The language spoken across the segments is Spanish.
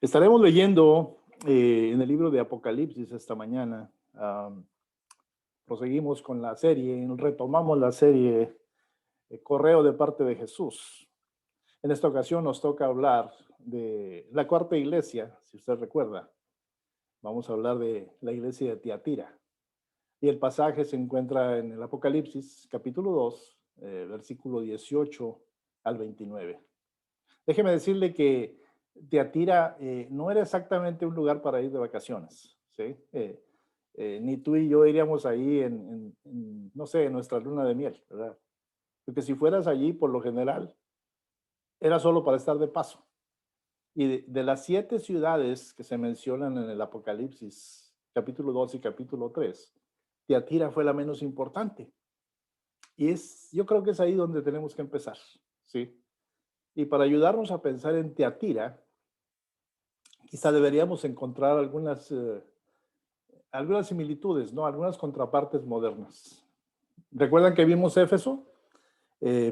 Estaremos leyendo en el libro de Apocalipsis esta mañana. Proseguimos con la serie, retomamos la serie Correo de parte de Jesús. En esta ocasión nos toca hablar de la cuarta iglesia, si usted recuerda. Vamos a hablar de la iglesia de Tiatira. Y el pasaje se encuentra en el Apocalipsis, capítulo 2, versículo 18 al 29. Déjeme decirle que Tiatira no era exactamente un lugar para ir de vacaciones, ¿sí? Ni tú y yo iríamos ahí no sé, en nuestra luna de miel, ¿verdad? Porque si fueras allí, por lo general, era solo para estar de paso. Y de las 7 ciudades que se mencionan en el Apocalipsis, capítulo 2 y capítulo 3, Tiatira fue la menos importante. Y yo creo que es ahí donde tenemos que empezar, ¿sí? Y para ayudarnos a pensar en Tiatira, quizá deberíamos encontrar algunas similitudes, ¿no? Algunas contrapartes modernas. ¿Recuerdan que vimos Éfeso?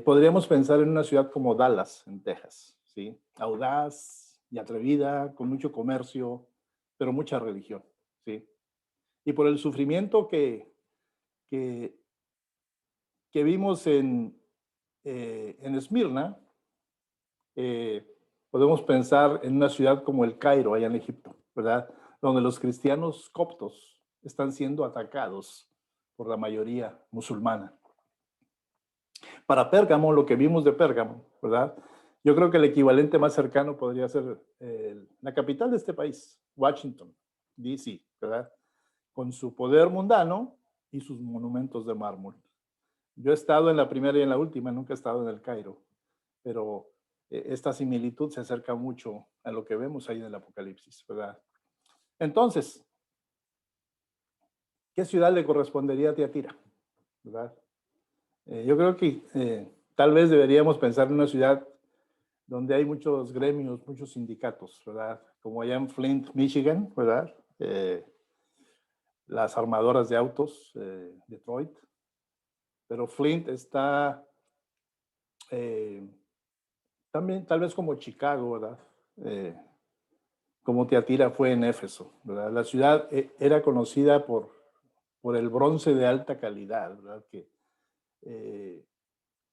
Podríamos pensar en una ciudad como Dallas, en Texas, ¿sí? Audaz y atrevida, con mucho comercio, pero mucha religión, ¿sí? Y por el sufrimiento que, que vimos en Esmirna, podemos pensar en una ciudad como el Cairo, allá en Egipto, ¿verdad? Donde los cristianos coptos están siendo atacados por la mayoría musulmana. Para Pérgamo, lo que vimos de Pérgamo, ¿verdad? Yo creo que el equivalente más cercano podría ser la capital de este país, Washington, D.C., ¿verdad? Con su poder mundano y sus monumentos de mármol. Yo he estado en la primera y en la última, nunca he estado en el Cairo, pero esta similitud se acerca mucho a lo que vemos ahí en el Apocalipsis, ¿verdad? Entonces, ¿qué ciudad le correspondería a Tiatira? ¿Verdad? Yo creo que tal vez deberíamos pensar en una ciudad donde hay muchos gremios, muchos sindicatos, ¿verdad? Como allá en Flint, Michigan, ¿verdad? Las armadoras de autos, Detroit. Pero Flint está también, tal vez como Chicago, ¿verdad? Como Tiatira fue en Éfeso, ¿verdad? La ciudad era conocida por el bronce de alta calidad, ¿verdad? Que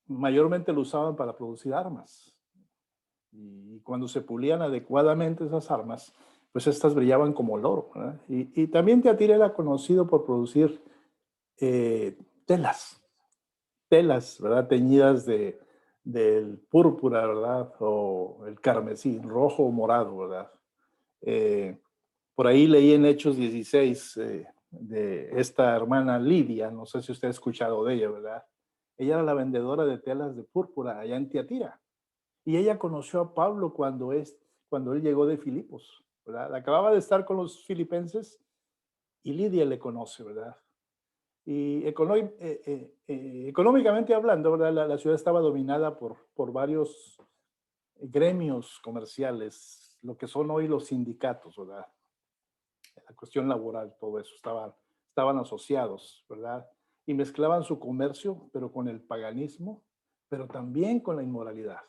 mayormente lo usaban para producir armas. Y cuando se pulían adecuadamente esas armas, pues estas brillaban como el oro, ¿verdad? Y también Tiatira era conocido por producir telas, ¿verdad? Teñidas del púrpura, ¿verdad? O el carmesí, rojo o morado, ¿verdad? Eh, por ahí leí en Hechos 16 de esta hermana Lidia, no sé si usted ha escuchado de ella, ¿verdad? Ella era la vendedora de telas de púrpura allá en Tiatira. Y ella conoció a Pablo cuando él llegó de Filipos, ¿verdad? Acababa de estar con los filipenses y Lidia le conoce, ¿verdad? Y económicamente hablando, ¿verdad? La ciudad estaba dominada por varios gremios comerciales, lo que son hoy los sindicatos, ¿verdad? La cuestión laboral, todo eso, estaban asociados, ¿verdad? Y mezclaban su comercio, pero con el paganismo, pero también con la inmoralidad.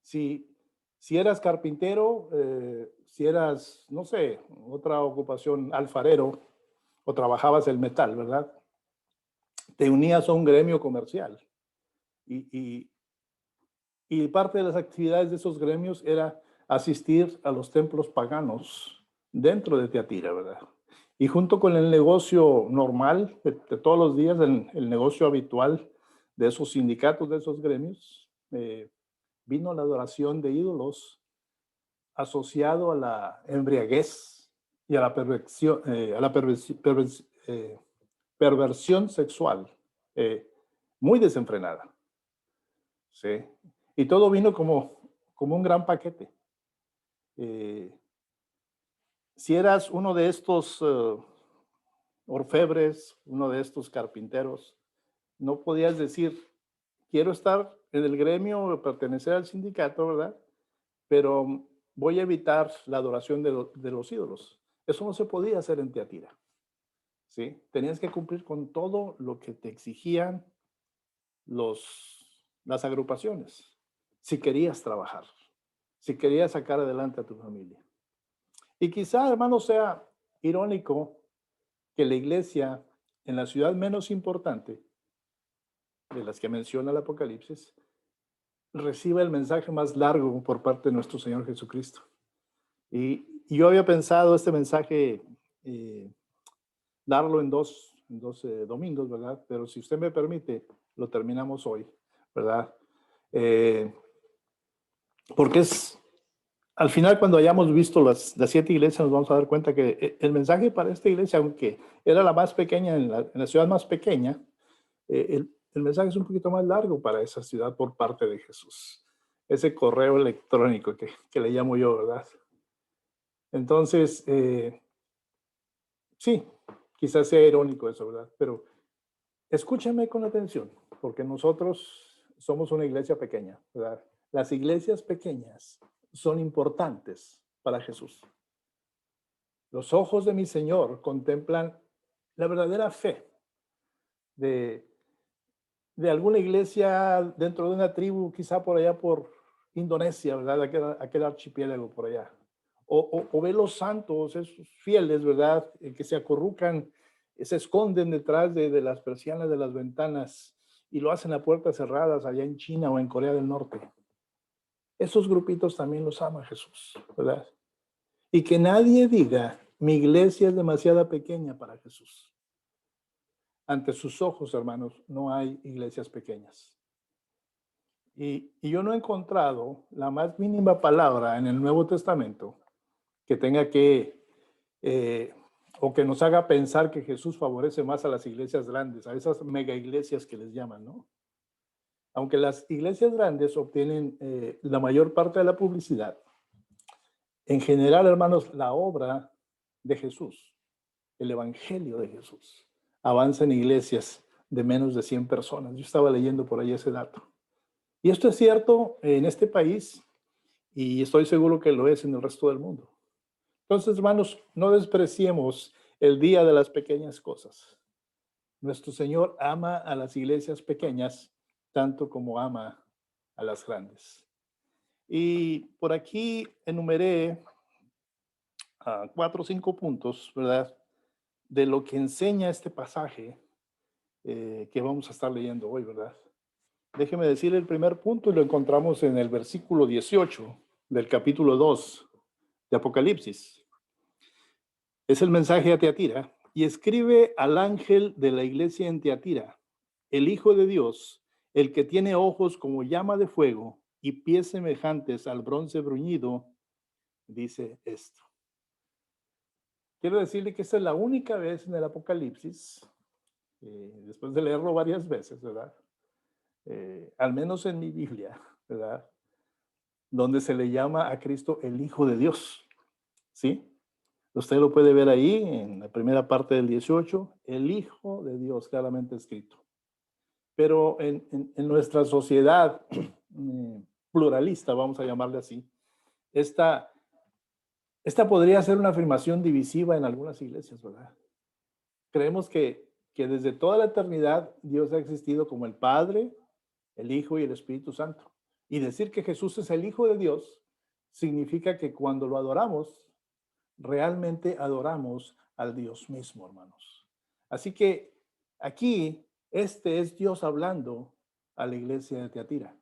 Si, si eras carpintero, si eras, no sé, otra ocupación, alfarero, o trabajabas el metal, ¿verdad? Te unías a un gremio comercial. Y, y, y parte de las actividades de esos gremios era asistir a los templos paganos dentro de Tiatira, ¿verdad? Y junto con el negocio normal de todos los días, el negocio habitual de esos sindicatos, de esos gremios, vino la adoración de ídolos asociado a la embriaguez y a la perversión sexual muy desenfrenada. ¿Sí? Y todo vino como un gran paquete. Si eras uno de estos orfebres, uno de estos carpinteros, no podías decir, quiero estar en el gremio, pertenecer al sindicato, ¿verdad? Pero voy a evitar la adoración de los ídolos. Eso no se podía hacer en Tiatira, ¿sí? Tenías que cumplir con todo lo que te exigían las agrupaciones, si querías trabajar, si querías sacar adelante a tu familia. Y quizá, hermano, sea irónico que la iglesia en la ciudad menos importante de las que menciona el Apocalipsis reciba el mensaje más largo por parte de nuestro Señor Jesucristo. Y yo había pensado este mensaje darlo en dos domingos, ¿verdad? Pero si usted me permite, lo terminamos hoy, ¿verdad? Eh, porque al final, cuando hayamos visto las 7 iglesias, nos vamos a dar cuenta que el mensaje para esta iglesia, aunque era la más pequeña, en la ciudad más pequeña, el mensaje es un poquito más largo para esa ciudad por parte de Jesús. Ese correo electrónico que le llamo yo, ¿verdad? Entonces, sí, quizás sea irónico eso, ¿verdad? Pero escúchame con atención, porque nosotros somos una iglesia pequeña, ¿verdad? Las iglesias pequeñas son importantes para Jesús. Los ojos de mi Señor contemplan la verdadera fe de, de alguna iglesia dentro de una tribu, quizá por allá por Indonesia, ¿verdad? Aquel archipiélago por allá. O ve los santos, esos fieles, ¿verdad? Que se acurrucan, se esconden detrás de las persianas de las ventanas y lo hacen a puertas cerradas allá en China o en Corea del Norte. Esos grupitos también los ama Jesús, ¿verdad? Y que nadie diga, mi iglesia es demasiado pequeña para Jesús. Ante sus ojos, hermanos, no hay iglesias pequeñas. Y yo no he encontrado la más mínima palabra en el Nuevo Testamento que tenga o que nos haga pensar que Jesús favorece más a las iglesias grandes, a esas mega iglesias que les llaman, ¿no? Aunque las iglesias grandes obtienen la mayor parte de la publicidad, en general, hermanos, la obra de Jesús, el evangelio de Jesús, avanza en iglesias de menos de 100 personas. Yo estaba leyendo por ahí ese dato. Y esto es cierto en este país y estoy seguro que lo es en el resto del mundo. Entonces, hermanos, no despreciemos el día de las pequeñas cosas. Nuestro Señor ama a las iglesias pequeñas tanto como ama a las grandes. Y por aquí enumeré 4 o 5 puntos, ¿verdad? De lo que enseña este pasaje que vamos a estar leyendo hoy, ¿verdad? Déjeme decir el primer punto y lo encontramos en el versículo 18 del capítulo 2 de Apocalipsis. Es el mensaje a Teatira y escribe al ángel de la iglesia en Teatira, el Hijo de Dios, el que tiene ojos como llama de fuego y pies semejantes al bronce bruñido, dice esto. Quiero decirle que esta es la única vez en el Apocalipsis, después de leerlo varias veces, ¿verdad? Al menos en mi Biblia, ¿verdad? Donde se le llama a Cristo el Hijo de Dios, ¿sí? Usted lo puede ver ahí en la primera parte del 18, el Hijo de Dios, claramente escrito. Pero en nuestra sociedad pluralista, vamos a llamarle así, esta podría ser una afirmación divisiva en algunas iglesias, ¿verdad? Creemos que desde toda la eternidad Dios ha existido como el Padre, el Hijo y el Espíritu Santo. Y decir que Jesús es el Hijo de Dios significa que cuando lo adoramos, realmente adoramos al Dios mismo, hermanos. Así que aquí, este es Dios hablando a la iglesia de Teatira.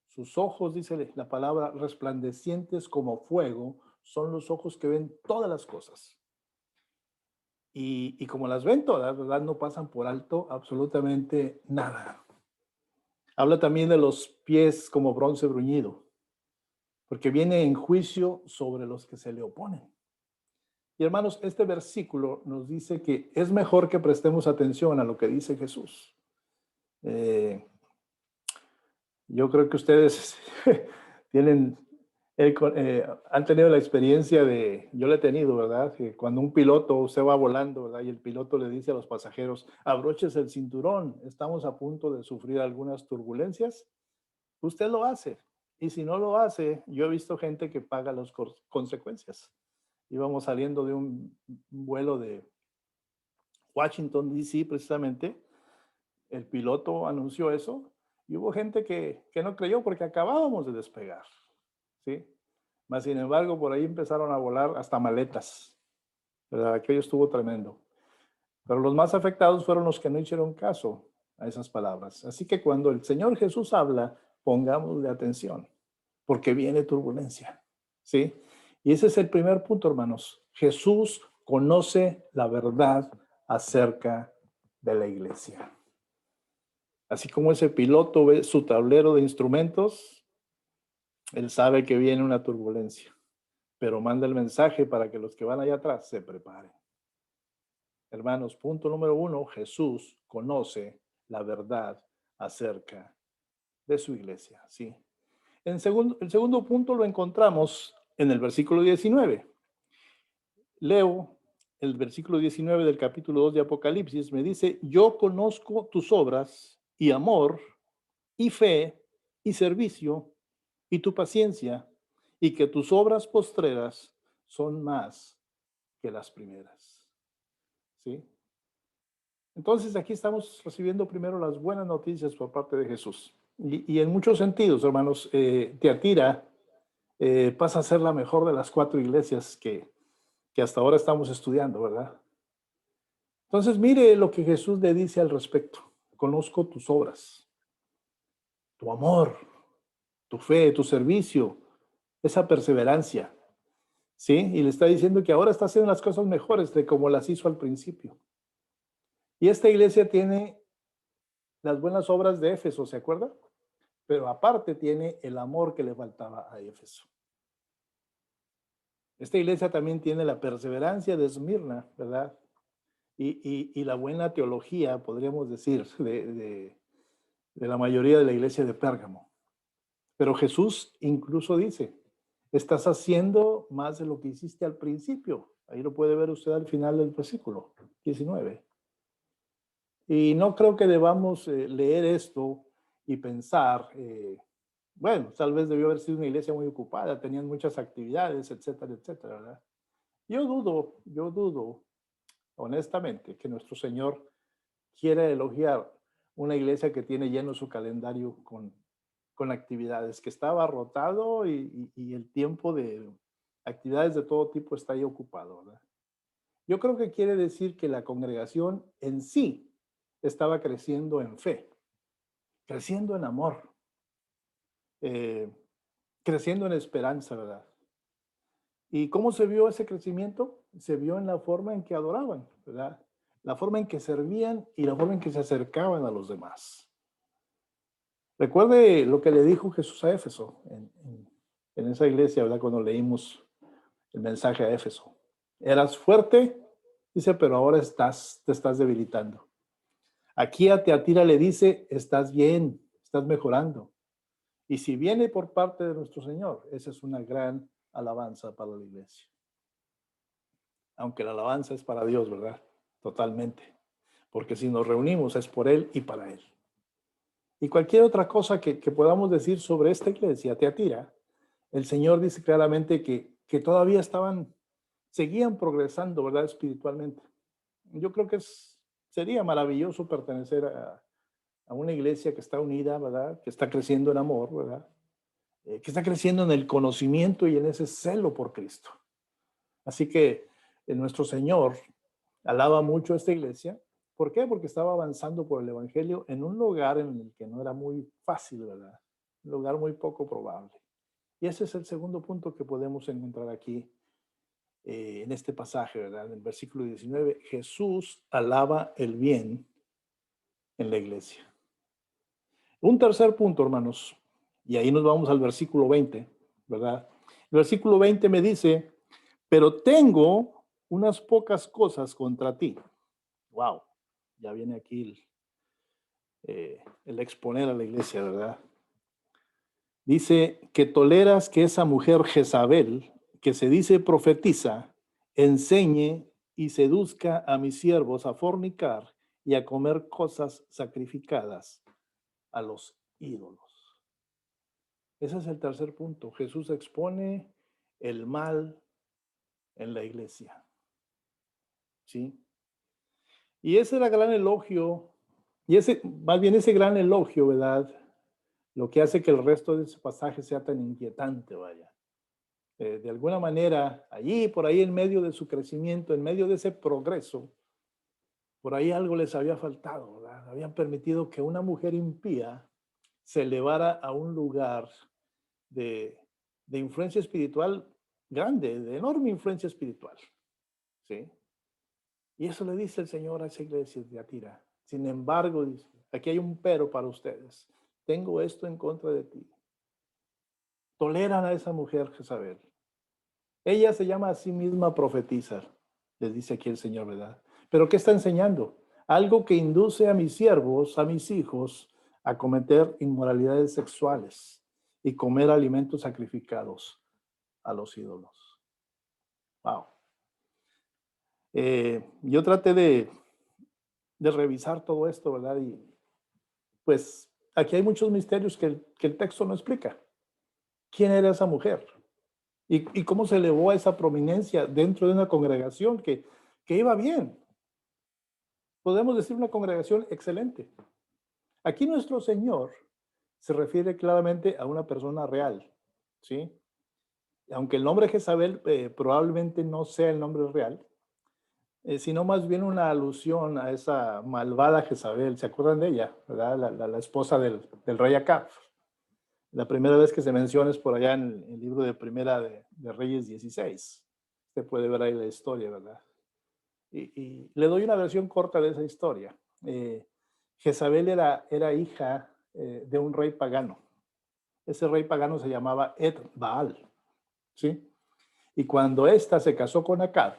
Sus ojos, dice la palabra, resplandecientes como fuego, son los ojos que ven todas las cosas. Y como las ven todas, ¿verdad? No pasan por alto absolutamente nada. Habla también de los pies como bronce bruñido, porque viene en juicio sobre los que se le oponen. Y hermanos, este versículo nos dice que es mejor que prestemos atención a lo que dice Jesús. Yo creo que ustedes han tenido la experiencia yo la he tenido, ¿verdad? Que cuando un piloto, usted va volando, ¿verdad? Y el piloto le dice a los pasajeros, abróchese el cinturón, estamos a punto de sufrir algunas turbulencias. Usted lo hace. Y si no lo hace, yo he visto gente que paga las consecuencias. Íbamos saliendo de un vuelo de Washington, D.C. precisamente, el piloto anunció eso y hubo gente que no creyó porque acabábamos de despegar, ¿sí? Mas, sin embargo, por ahí empezaron a volar hasta maletas, ¿verdad? Aquello estuvo tremendo. Pero los más afectados fueron los que no hicieron caso a esas palabras. Así que cuando el Señor Jesús habla, pongámosle atención, porque viene turbulencia, ¿sí? Y ese es el primer punto, hermanos. Jesús conoce la verdad acerca de la iglesia. Así como ese piloto ve su tablero de instrumentos, él sabe que viene una turbulencia, pero manda el mensaje para que los que van allá atrás se preparen. Hermanos, punto número 1, Jesús conoce la verdad acerca de su iglesia, ¿sí? El segundo punto lo encontramos en el versículo 19. Leo el versículo 19 del capítulo 2 de Apocalipsis, me dice, yo conozco tus obras y amor y fe y servicio y tu paciencia y que tus obras postreras son más que las primeras. ¿Sí? Entonces aquí estamos recibiendo primero las buenas noticias por parte de Jesús. Y en muchos sentidos, hermanos, Tiatira pasa a ser la mejor de las 4 iglesias que hasta ahora estamos estudiando, ¿verdad? Entonces mire lo que Jesús le dice al respecto. Conozco tus obras, tu amor, tu fe, tu servicio, esa perseverancia, ¿sí? Y le está diciendo que ahora está haciendo las cosas mejores de como las hizo al principio. Y esta iglesia tiene las buenas obras de Éfeso, ¿se acuerda? Pero aparte tiene el amor que le faltaba a Éfeso. Esta iglesia también tiene la perseverancia de Esmirna, ¿verdad? Y la buena teología, podríamos decir, de la mayoría de la iglesia de Pérgamo. Pero Jesús incluso dice, estás haciendo más de lo que hiciste al principio. Ahí lo puede ver usted al final del versículo 19. Y no creo que debamos leer esto y pensar, bueno, tal vez debió haber sido una iglesia muy ocupada, tenían muchas actividades, etcétera, etcétera, ¿verdad? Yo dudo, honestamente, que nuestro Señor quiera elogiar una iglesia que tiene lleno su calendario con actividades, que está abarrotado y el tiempo de actividades de todo tipo está ahí ocupado, ¿verdad? Yo creo que quiere decir que la congregación en sí estaba creciendo en fe, creciendo en amor, eh, creciendo en esperanza, ¿verdad? ¿Y cómo se vio ese crecimiento? Se vio en la forma en que adoraban, ¿verdad? La forma en que servían y la forma en que se acercaban a los demás. Recuerde lo que le dijo Jesús a Éfeso en esa iglesia, ¿verdad? Cuando leímos el mensaje a Éfeso. Eras fuerte, dice, pero ahora te estás debilitando. Aquí a Tiatira le dice, estás bien, estás mejorando. Y si viene por parte de nuestro Señor, esa es una gran alabanza para la iglesia. Aunque la alabanza es para Dios, ¿verdad? Totalmente. Porque si nos reunimos es por Él y para Él. Y cualquier otra cosa que podamos decir sobre esta iglesia, Tiatira, el Señor dice claramente que todavía seguían progresando, ¿verdad? Espiritualmente. Yo creo que sería maravilloso pertenecer a una iglesia que está unida, ¿verdad? Que está creciendo en amor, ¿verdad? Que está creciendo en el conocimiento y en ese celo por Cristo. Así que nuestro Señor alaba mucho a esta iglesia. ¿Por qué? Porque estaba avanzando por el Evangelio en un lugar en el que no era muy fácil, ¿verdad? Un lugar muy poco probable. Y ese es el segundo punto que podemos encontrar aquí en este pasaje, ¿verdad? En el versículo 19, Jesús alaba el bien en la iglesia. Un tercer punto, hermanos, y ahí nos vamos al versículo 20, ¿verdad? El versículo 20 me dice, pero tengo unas pocas cosas contra ti. Wow, ya viene aquí el exponer a la iglesia, ¿verdad? Dice que toleras que esa mujer Jezabel, que se dice profetiza, enseñe y seduzca a mis siervos a fornicar y a comer cosas sacrificadas a los ídolos. Ese es el tercer punto. Jesús expone el mal en la iglesia. ¿Sí? Y ese era gran elogio, más bien ese gran elogio, ¿verdad? Lo que hace que el resto de ese pasaje sea tan inquietante, vaya. De alguna manera, allí, por ahí, en medio de su crecimiento, en medio de ese progreso, por ahí algo les había faltado, ¿verdad? Habían permitido que una mujer impía se elevara a un lugar de, de influencia espiritual grande, de enorme influencia espiritual, ¿sí? Y eso le dice el Señor a esa iglesia de Atira. Sin embargo, dice, aquí hay un pero para ustedes. Tengo esto en contra de ti. Toleran a esa mujer Jezabel. Ella se llama a sí misma profetisa, les dice aquí el Señor, ¿verdad? Pero ¿qué está enseñando? Algo que induce a mis siervos, a mis hijos, a cometer inmoralidades sexuales y comer alimentos sacrificados a los ídolos. Wow. Yo traté de revisar todo esto, ¿verdad? Y pues aquí hay muchos misterios que el texto no explica. ¿Quién era esa mujer? Y cómo se elevó a esa prominencia dentro de una congregación que iba bien. Podemos decir una congregación excelente. Aquí nuestro Señor se refiere claramente a una persona real, ¿sí? Aunque el nombre Jezabel probablemente no sea el nombre real, sino más bien una alusión a esa malvada Jezabel. ¿Se acuerdan de ella? ¿Verdad? La esposa del rey Acab. La primera vez que se menciona es por allá en el libro de Primera de Reyes 16. Usted puede ver ahí la historia, ¿verdad? Y le doy una versión corta de esa historia. Jezabel era hija de un rey pagano. Ese rey pagano se llamaba Ed Baal, ¿sí? Y cuando ésta se casó con Acab,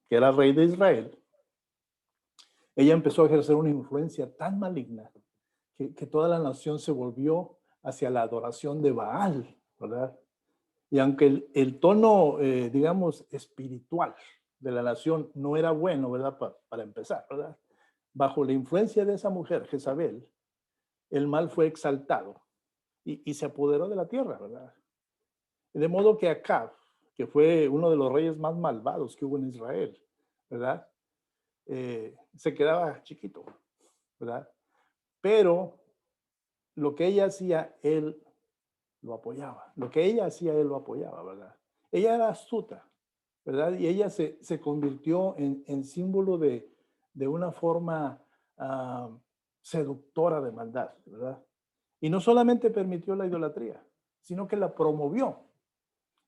que era rey de Israel, ella empezó a ejercer una influencia tan maligna que toda la nación se volvió hacia la adoración de Baal, ¿verdad? Y aunque el tono, digamos, espiritual de la nación no era bueno, ¿verdad? Para empezar, ¿verdad? Bajo la influencia de esa mujer, Jezabel, el mal fue exaltado y se apoderó de la tierra, ¿verdad? De modo que Acab, que fue uno de los reyes más malvados que hubo en Israel, ¿verdad? Se quedaba chiquito, ¿verdad? Pero lo que ella hacía, él lo apoyaba. Lo que ella hacía, él lo apoyaba, ¿verdad? Ella era astuta, ¿verdad? Y ella se convirtió en símbolo de una forma seductora de maldad, ¿verdad? Y no solamente permitió la idolatría, sino que la promovió.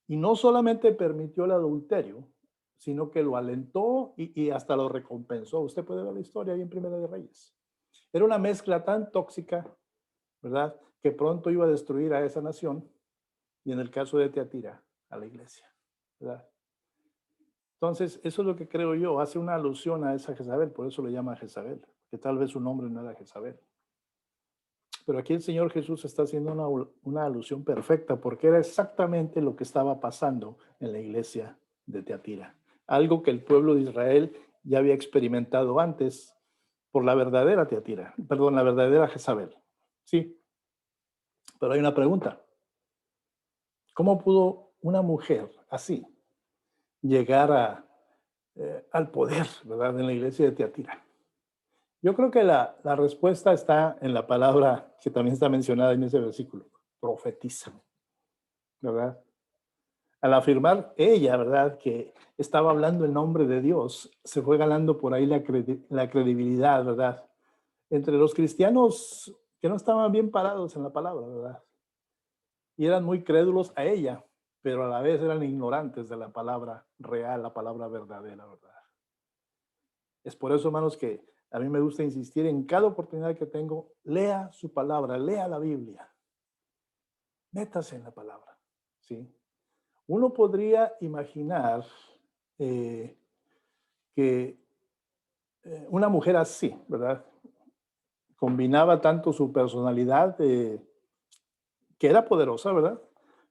Y no solamente permitió el adulterio, sino que lo alentó y hasta lo recompensó. Usted puede ver la historia ahí en Primera de Reyes. Era una mezcla tan tóxica, ¿verdad? Que pronto iba a destruir a esa nación y en el caso de Teatira, a la iglesia, ¿verdad? Entonces, eso es lo que creo yo, hace una alusión a esa Jezabel, por eso le llama Jezabel, que tal vez su nombre no era Jezabel. Pero aquí el Señor Jesús está haciendo una alusión perfecta, porque era exactamente lo que estaba pasando en la iglesia de Teatira. Algo que el pueblo de Israel ya había experimentado antes por la verdadera Teatira, perdón, la verdadera Jezabel. Sí, pero hay una pregunta. ¿Cómo pudo una mujer así llegar al poder, ¿verdad?, en la iglesia de Teatira? Yo creo que la respuesta está en la palabra que también está mencionada en ese versículo, profetiza, ¿verdad? Al afirmar ella, ¿verdad?, que estaba hablando en nombre de Dios, se fue ganando por ahí la credibilidad, ¿verdad?, entre los cristianos que no estaban bien parados en la palabra, ¿verdad? Y eran muy crédulos a ella, pero a la vez eran ignorantes de la palabra real, la palabra verdadera, ¿verdad? Es por eso, hermanos, que a mí me gusta insistir en cada oportunidad que tengo, lea su palabra, lea la Biblia, métase en la palabra, ¿sí? Uno podría imaginar eh, que una mujer así, ¿verdad? Combinaba tanto su personalidad, que era poderosa, ¿verdad?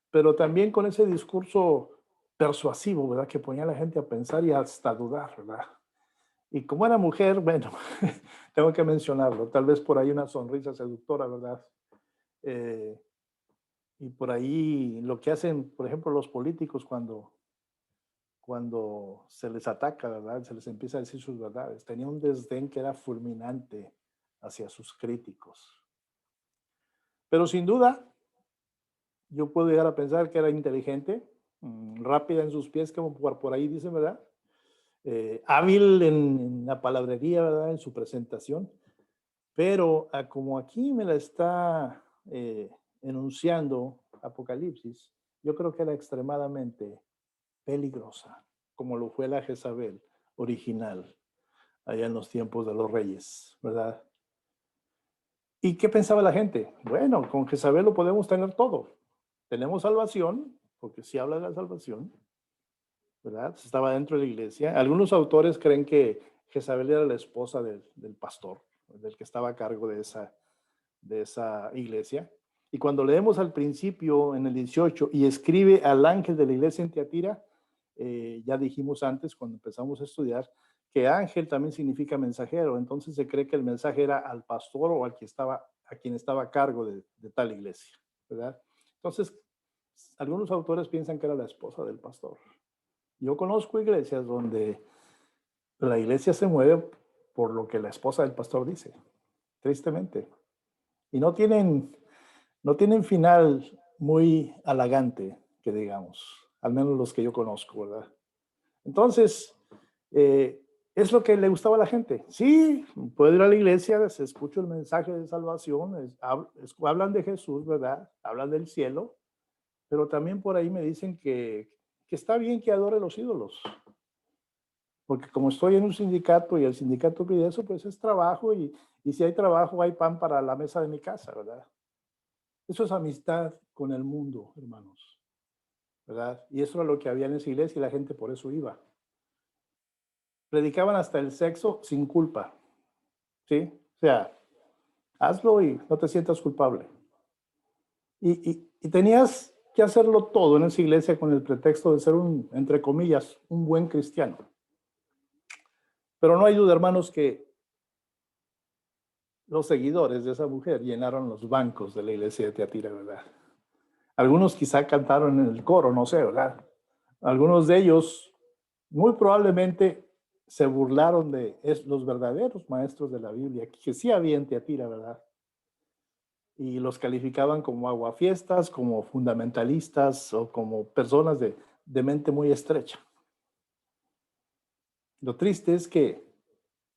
Pero también con ese discurso persuasivo, ¿verdad? Que ponía a la gente a pensar y hasta dudar, ¿verdad? Y como era mujer, bueno, tengo que mencionarlo, tal vez por ahí una sonrisa seductora, ¿verdad? Eh, y por ahí lo que hacen, por ejemplo, los políticos cuando se les ataca, ¿verdad? Se les empieza a decir sus verdades. Tenía un desdén que era fulminante hacia sus críticos. Pero sin duda, yo puedo llegar a pensar que era inteligente, rápida en sus pies, como por ahí dicen, ¿verdad? Hábil en la palabrería, ¿verdad? En su presentación. Pero como aquí me la está enunciando Apocalipsis, yo creo que era extremadamente peligrosa, como lo fue la Jezabel original, allá en los tiempos de los reyes, ¿verdad? ¿Y qué pensaba la gente? Bueno, con Jezabel lo podemos tener todo. Tenemos salvación, porque sí habla de la salvación, ¿verdad? Estaba dentro de la iglesia. Algunos autores creen que Jezabel era la esposa del pastor, del que estaba a cargo de esa iglesia. Y cuando leemos al principio, en el 18, y escribe al ángel de la iglesia en Tiatira, ya dijimos antes, cuando empezamos a estudiar, que ángel también significa mensajero. Entonces se cree que el mensaje era al pastor o a quien estaba a cargo de tal iglesia, ¿verdad? Entonces, algunos autores piensan que era la esposa del pastor. Yo conozco iglesias donde la iglesia se mueve por lo que la esposa del pastor dice, tristemente. Y no tienen final muy halagante, que digamos, al menos los que yo conozco, ¿verdad? Entonces, eh, es lo que le gustaba a la gente. Sí, puedo ir a la iglesia, se escucha el mensaje de salvación, hablan de Jesús, ¿verdad? Hablan del cielo, pero también por ahí me dicen que está bien que adore los ídolos, porque como estoy en un sindicato y el sindicato pide eso, pues es trabajo y si hay trabajo hay pan para la mesa de mi casa, ¿verdad? Eso es amistad con el mundo, hermanos, ¿verdad? Y eso era lo que había en esa iglesia y la gente por eso iba. Predicaban hasta el sexo sin culpa, ¿sí? O sea, hazlo y no te sientas culpable. Y tenías que hacerlo todo en esa iglesia con el pretexto de ser entre comillas, un buen cristiano. Pero no hay duda, hermanos, que los seguidores de esa mujer llenaron los bancos de la iglesia de Tiatira, ¿verdad? Algunos quizá cantaron en el coro, no sé, ¿verdad? Algunos de ellos muy probablemente se burlaron de los verdaderos maestros de la Biblia, que sí había en Tiatira, ¿verdad? Y los calificaban como aguafiestas, como fundamentalistas o como personas de mente muy estrecha. Lo triste es que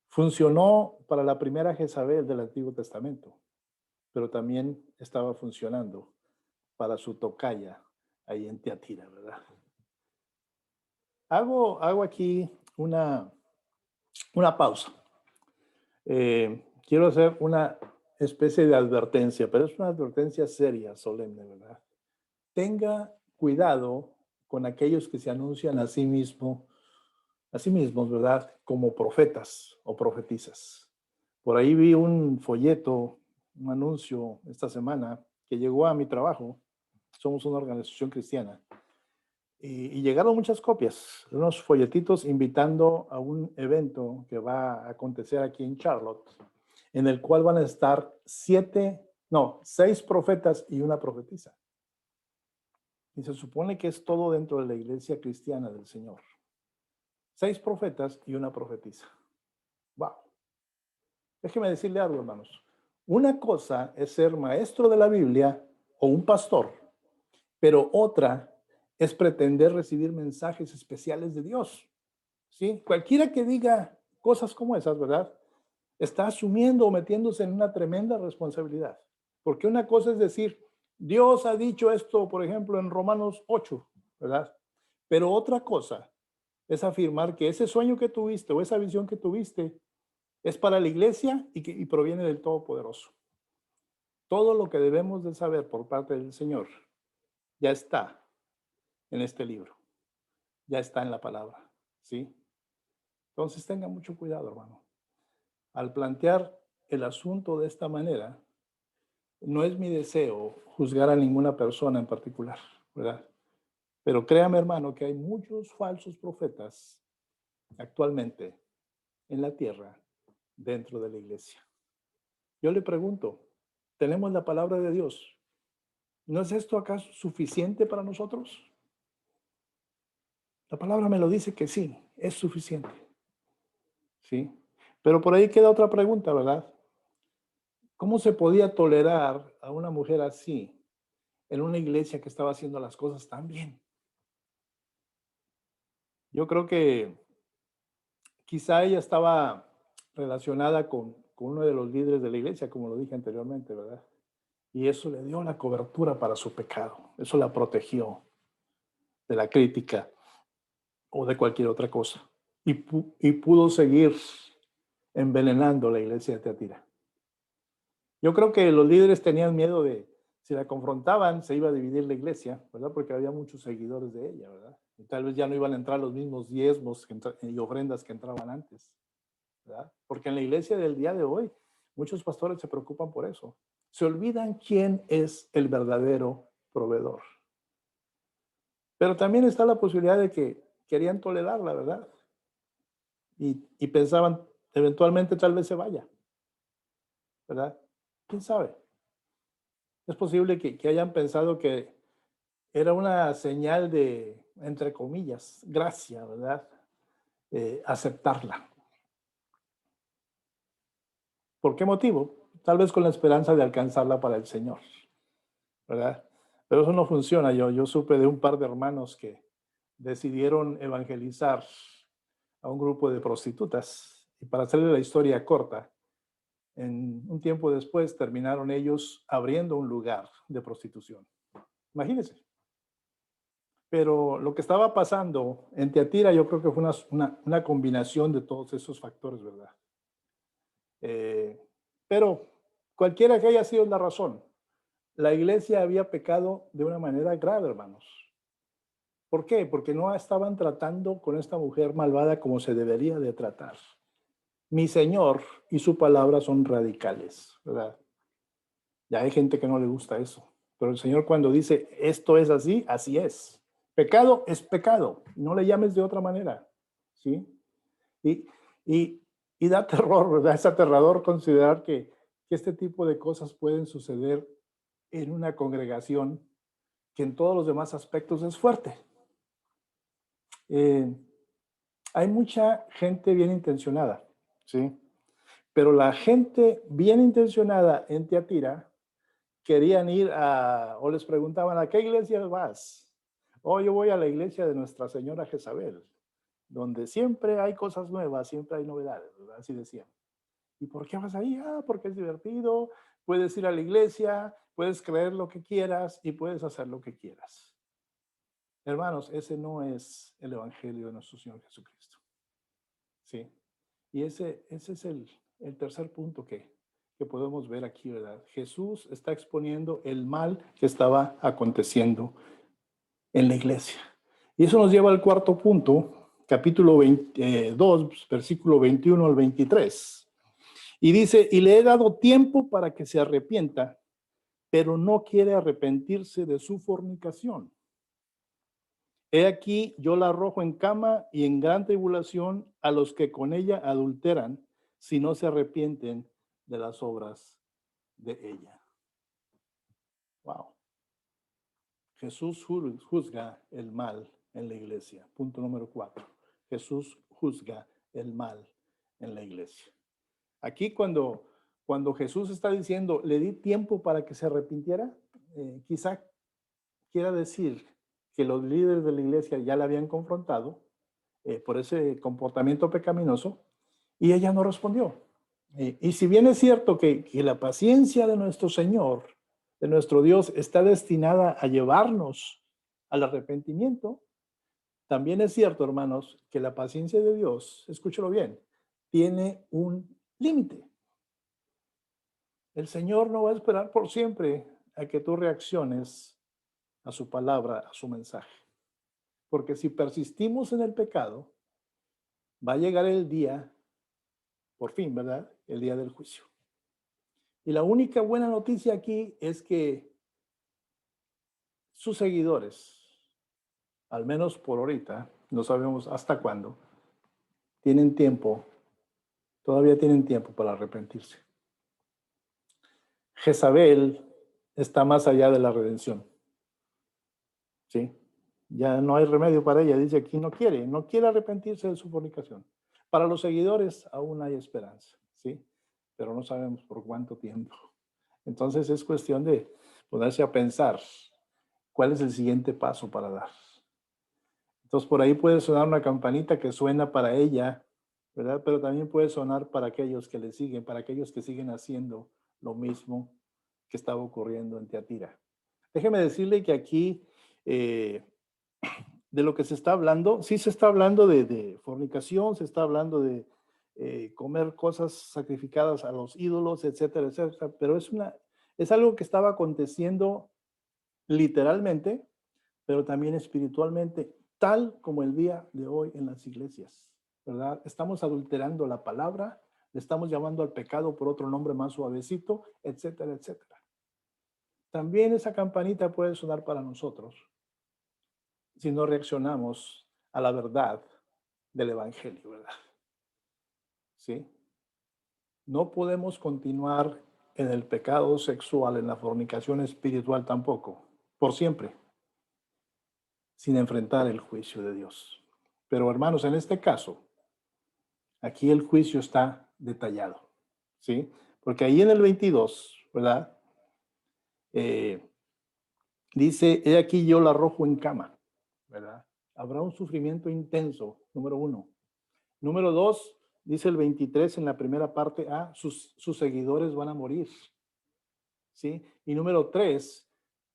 funcionó para la primera Jezabel del Antiguo Testamento, pero también estaba funcionando para su tocaya ahí en Tiatira, ¿verdad? Hago aquí una pausa. Quiero hacer una especie de advertencia, pero es una advertencia seria, solemne, ¿verdad? Tenga cuidado con aquellos que se anuncian a sí mismos, ¿verdad? Como profetas o profetizas. Por ahí vi un folleto, un anuncio esta semana que llegó a mi trabajo. Somos una organización cristiana. Y llegaron muchas copias, unos folletitos invitando a un evento que va a acontecer aquí en Charlotte, en el cual van a estar 6 profetas y una profetisa. Y se supone que es todo dentro de la iglesia cristiana del Señor. 6 profetas y una profetisa. Wow. Déjeme decirle algo, hermanos. Una cosa es ser maestro de la Biblia o un pastor, pero otra es pretender recibir mensajes especiales de Dios. ¿Sí? Cualquiera que diga cosas como esas, ¿verdad? Está asumiendo o metiéndose en una tremenda responsabilidad. Porque una cosa es decir, Dios ha dicho esto, por ejemplo, en Romanos 8, ¿verdad? Pero otra cosa es afirmar que ese sueño que tuviste o esa visión que tuviste es para la iglesia y proviene del Todopoderoso. Todo lo que debemos de saber por parte del Señor ya está en este libro, ya está en la palabra, ¿sí? Entonces tenga mucho cuidado, hermano. Al plantear el asunto de esta manera, no es mi deseo juzgar a ninguna persona en particular, ¿verdad? Pero créame, hermano, que hay muchos falsos profetas actualmente en la tierra dentro de la iglesia. Yo le pregunto, ¿tenemos la palabra de Dios? ¿No es esto acaso suficiente para nosotros? La palabra me lo dice que sí, es suficiente. ¿Sí? Pero por ahí queda otra pregunta, ¿verdad? ¿Cómo se podía tolerar a una mujer así en una iglesia que estaba haciendo las cosas tan bien? Yo creo que quizá ella estaba relacionada con uno de los líderes de la iglesia, como lo dije anteriormente, ¿verdad? Y eso le dio la cobertura para su pecado. Eso la protegió de la crítica o de cualquier otra cosa. Y pudo seguir envenenando la iglesia de Teatira. Yo creo que los líderes tenían miedo de, si la confrontaban, se iba a dividir la iglesia, ¿verdad? Porque había muchos seguidores de ella, ¿verdad? Y tal vez ya no iban a entrar los mismos diezmos y ofrendas que entraban antes, ¿verdad? Porque en la iglesia del día de hoy, muchos pastores se preocupan por eso. Se olvidan quién es el verdadero proveedor. Pero también está la posibilidad de que querían tolerarla, ¿verdad? Y pensaban, eventualmente tal vez se vaya, ¿verdad? ¿Quién sabe? Es posible que hayan pensado que era una señal de, entre comillas, gracia, ¿verdad? Aceptarla. ¿Por qué motivo? Tal vez con la esperanza de alcanzarla para el Señor, ¿verdad? Pero eso no funciona. Yo supe de un par de hermanos que decidieron evangelizar a un grupo de prostitutas. Y para hacerle la historia corta, en un tiempo después terminaron ellos abriendo un lugar de prostitución. Imagínense. Pero lo que estaba pasando en Teatira, yo creo que fue una combinación de todos esos factores, ¿verdad? Pero cualquiera que haya sido la razón, la iglesia había pecado de una manera grave, hermanos. ¿Por qué? Porque no estaban tratando con esta mujer malvada como se debería de tratar. Mi Señor y su palabra son radicales, ¿verdad? Ya hay gente que no le gusta eso, pero el Señor cuando dice esto es así, así es. Pecado es pecado, no le llames de otra manera, ¿sí? Y, y, y da terror, ¿verdad? Es aterrador considerar que este tipo de cosas pueden suceder en una congregación que en todos los demás aspectos es fuerte. Eh, Hay mucha gente bien intencionada, ¿sí? Pero la gente bien intencionada en Teatira querían ir o les preguntaban, ¿a qué iglesia vas? Oh, yo voy a la iglesia de Nuestra Señora Jezabel, donde siempre hay cosas nuevas, siempre hay novedades, ¿verdad? Así decían. ¿Y por qué vas ahí? Ah, porque es divertido, puedes ir a la iglesia, puedes creer lo que quieras y puedes hacer lo que quieras. Hermanos, ese no es el evangelio de nuestro Señor Jesucristo. ¿Sí? Y ese es el tercer punto que podemos ver aquí, ¿verdad? Jesús está exponiendo el mal que estaba aconteciendo en la iglesia. Y eso nos lleva al cuarto punto, capítulo 22, versículo 21 al 23. Y dice, y le he dado tiempo para que se arrepienta, pero no quiere arrepentirse de su fornicación. He aquí, yo la arrojo en cama y en gran tribulación a los que con ella adulteran, si no se arrepienten de las obras de ella. Wow. Jesús juzga el mal en la iglesia. Punto número 4. Jesús juzga el mal en la iglesia. Aquí cuando Jesús está diciendo, le di tiempo para que se arrepintiera, quizá quiera decir que los líderes de la iglesia ya la habían confrontado por ese comportamiento pecaminoso y ella no respondió. Y si bien es cierto que la paciencia de nuestro Señor, de nuestro Dios, está destinada a llevarnos al arrepentimiento, también es cierto, hermanos, que la paciencia de Dios, escúchalo bien, tiene un límite. El Señor no va a esperar por siempre a que tú reacciones a su palabra, a su mensaje. Porque si persistimos en el pecado, va a llegar el día, por fin, ¿verdad? El día del juicio. Y la única buena noticia aquí es que sus seguidores, al menos por ahorita, no sabemos hasta cuándo, tienen tiempo, todavía tienen tiempo para arrepentirse. Jezabel está más allá de la redención. ¿Sí? Ya no hay remedio para ella. Dice aquí no quiere arrepentirse de su fornicación. Para los seguidores aún hay esperanza, ¿sí? Pero no sabemos por cuánto tiempo. Entonces es cuestión de ponerse a pensar cuál es el siguiente paso para dar. Entonces por ahí puede sonar una campanita que suena para ella, ¿verdad? Pero también puede sonar para aquellos que le siguen, para aquellos que siguen haciendo lo mismo que estaba ocurriendo en Tiatira. Déjeme decirle que aquí eh, de lo que se está hablando, sí se está hablando de fornicación, se está hablando de comer cosas sacrificadas a los ídolos, etcétera, etcétera, pero es algo que estaba aconteciendo literalmente, pero también espiritualmente, tal como el día de hoy en las iglesias, ¿verdad? Estamos adulterando la palabra, le estamos llamando al pecado por otro nombre más suavecito, etcétera, etcétera. También esa campanita puede sonar para nosotros si no reaccionamos a la verdad del evangelio, ¿verdad? ¿Sí? No podemos continuar en el pecado sexual, en la fornicación espiritual tampoco, por siempre, sin enfrentar el juicio de Dios. Pero hermanos, en este caso, aquí el juicio está detallado, ¿sí? Porque ahí en el 22, ¿verdad? Eh, dice, he aquí yo la arrojo en cama, ¿verdad? Habrá un sufrimiento intenso, número uno. Número dos, dice el 23 en la primera parte, sus seguidores van a morir, ¿sí? Y número tres,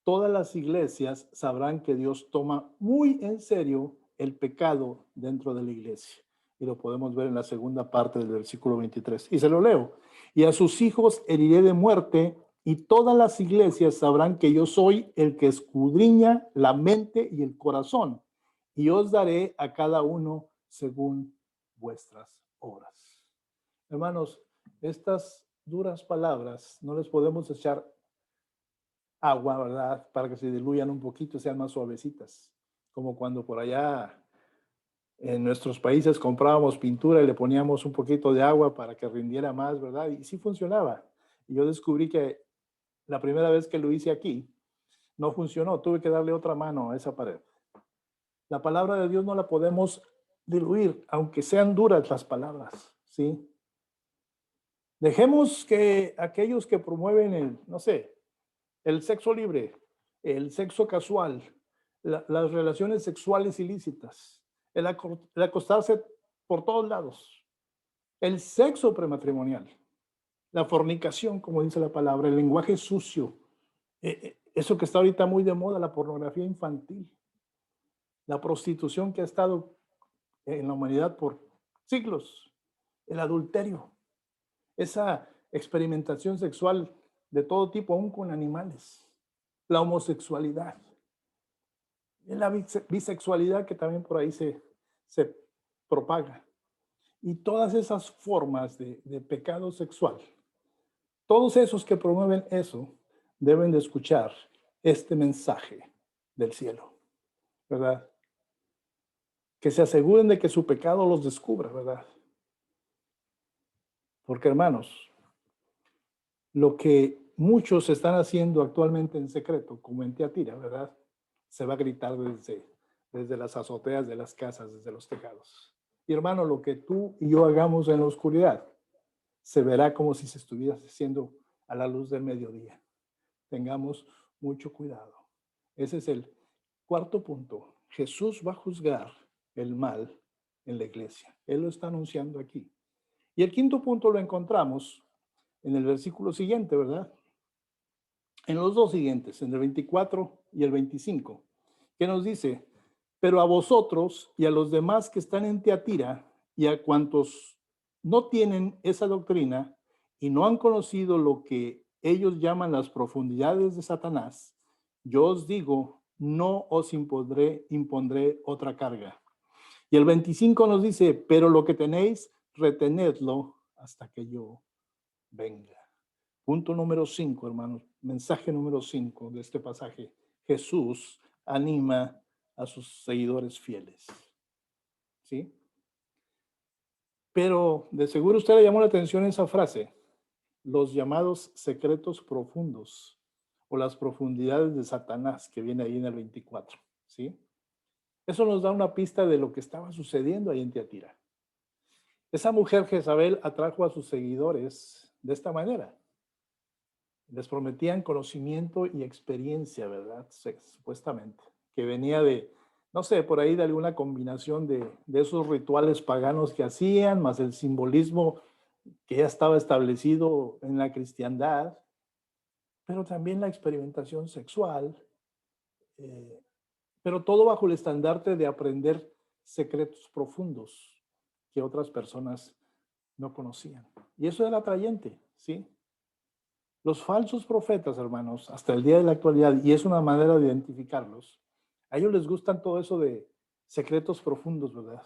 todas las iglesias sabrán que Dios toma muy en serio el pecado dentro de la iglesia. Y lo podemos ver en la segunda parte del versículo 23. Y se lo leo. Y a sus hijos heriré de muerte, y todas las iglesias sabrán que yo soy el que escudriña la mente y el corazón, y os daré a cada uno según vuestras obras. Hermanos, estas duras palabras no les podemos echar agua, ¿verdad? Para que se diluyan un poquito, sean más suavecitas. Como cuando por allá en nuestros países comprábamos pintura y le poníamos un poquito de agua para que rindiera más, ¿verdad? Y sí funcionaba. Y yo descubrí que la primera vez que lo hice aquí, no funcionó. Tuve que darle otra mano a esa pared. La palabra de Dios no la podemos diluir, aunque sean duras las palabras, ¿sí? Dejemos que aquellos que promueven no sé, el sexo libre, el sexo casual, las relaciones sexuales ilícitas, el acostarse por todos lados, el sexo prematrimonial, la fornicación, como dice la palabra, el lenguaje sucio, eso que está ahorita muy de moda, la pornografía infantil, la prostitución que ha estado en la humanidad por siglos, el adulterio, esa experimentación sexual de todo tipo, aún con animales, la homosexualidad, la bisexualidad que también por ahí se propaga, y todas esas formas de pecado sexual. Todos esos que promueven eso deben de escuchar este mensaje del cielo, ¿verdad? Que se aseguren de que su pecado los descubra, ¿verdad? Porque hermanos, lo que muchos están haciendo actualmente en secreto, como en Tiatira, ¿verdad? Se va a gritar desde las azoteas de las casas, desde los tejados. Y hermano, lo que tú y yo hagamos en la oscuridad, se verá como si se estuviera haciendo a la luz del mediodía. Tengamos mucho cuidado. Ese es el cuarto punto. Jesús va a juzgar el mal en la iglesia. Él lo está anunciando aquí. Y el quinto punto lo encontramos en el versículo siguiente, ¿verdad? En los dos siguientes, en el 24 y el 25, que nos dice, pero a vosotros y a los demás que están en Tiatira y a cuantos no tienen esa doctrina y no han conocido lo que ellos llaman las profundidades de Satanás, yo os digo, no os impondré otra carga. Y el 25 nos dice, pero lo que tenéis, retenedlo hasta que yo venga. Punto número 5, hermanos, mensaje número 5 de este pasaje. Jesús anima a sus seguidores fieles. ¿Sí? Pero de seguro usted le llamó la atención esa frase, los llamados secretos profundos o las profundidades de Satanás, que viene ahí en el 24. ¿Sí? Eso nos da una pista de lo que estaba sucediendo ahí en Tiatira. Esa mujer Jezabel atrajo a sus seguidores de esta manera. Les prometían conocimiento y experiencia, ¿verdad? Supuestamente, que venía no sé, por ahí de alguna combinación de esos rituales paganos que hacían, más el simbolismo que ya estaba establecido en la cristiandad, pero también la experimentación sexual, eh, pero todo bajo el estandarte de aprender secretos profundos que otras personas no conocían. Y eso era atrayente, ¿sí? Los falsos profetas, hermanos, hasta el día de la actualidad, y es una manera de identificarlos, a ellos les gustan todo eso de secretos profundos, ¿verdad?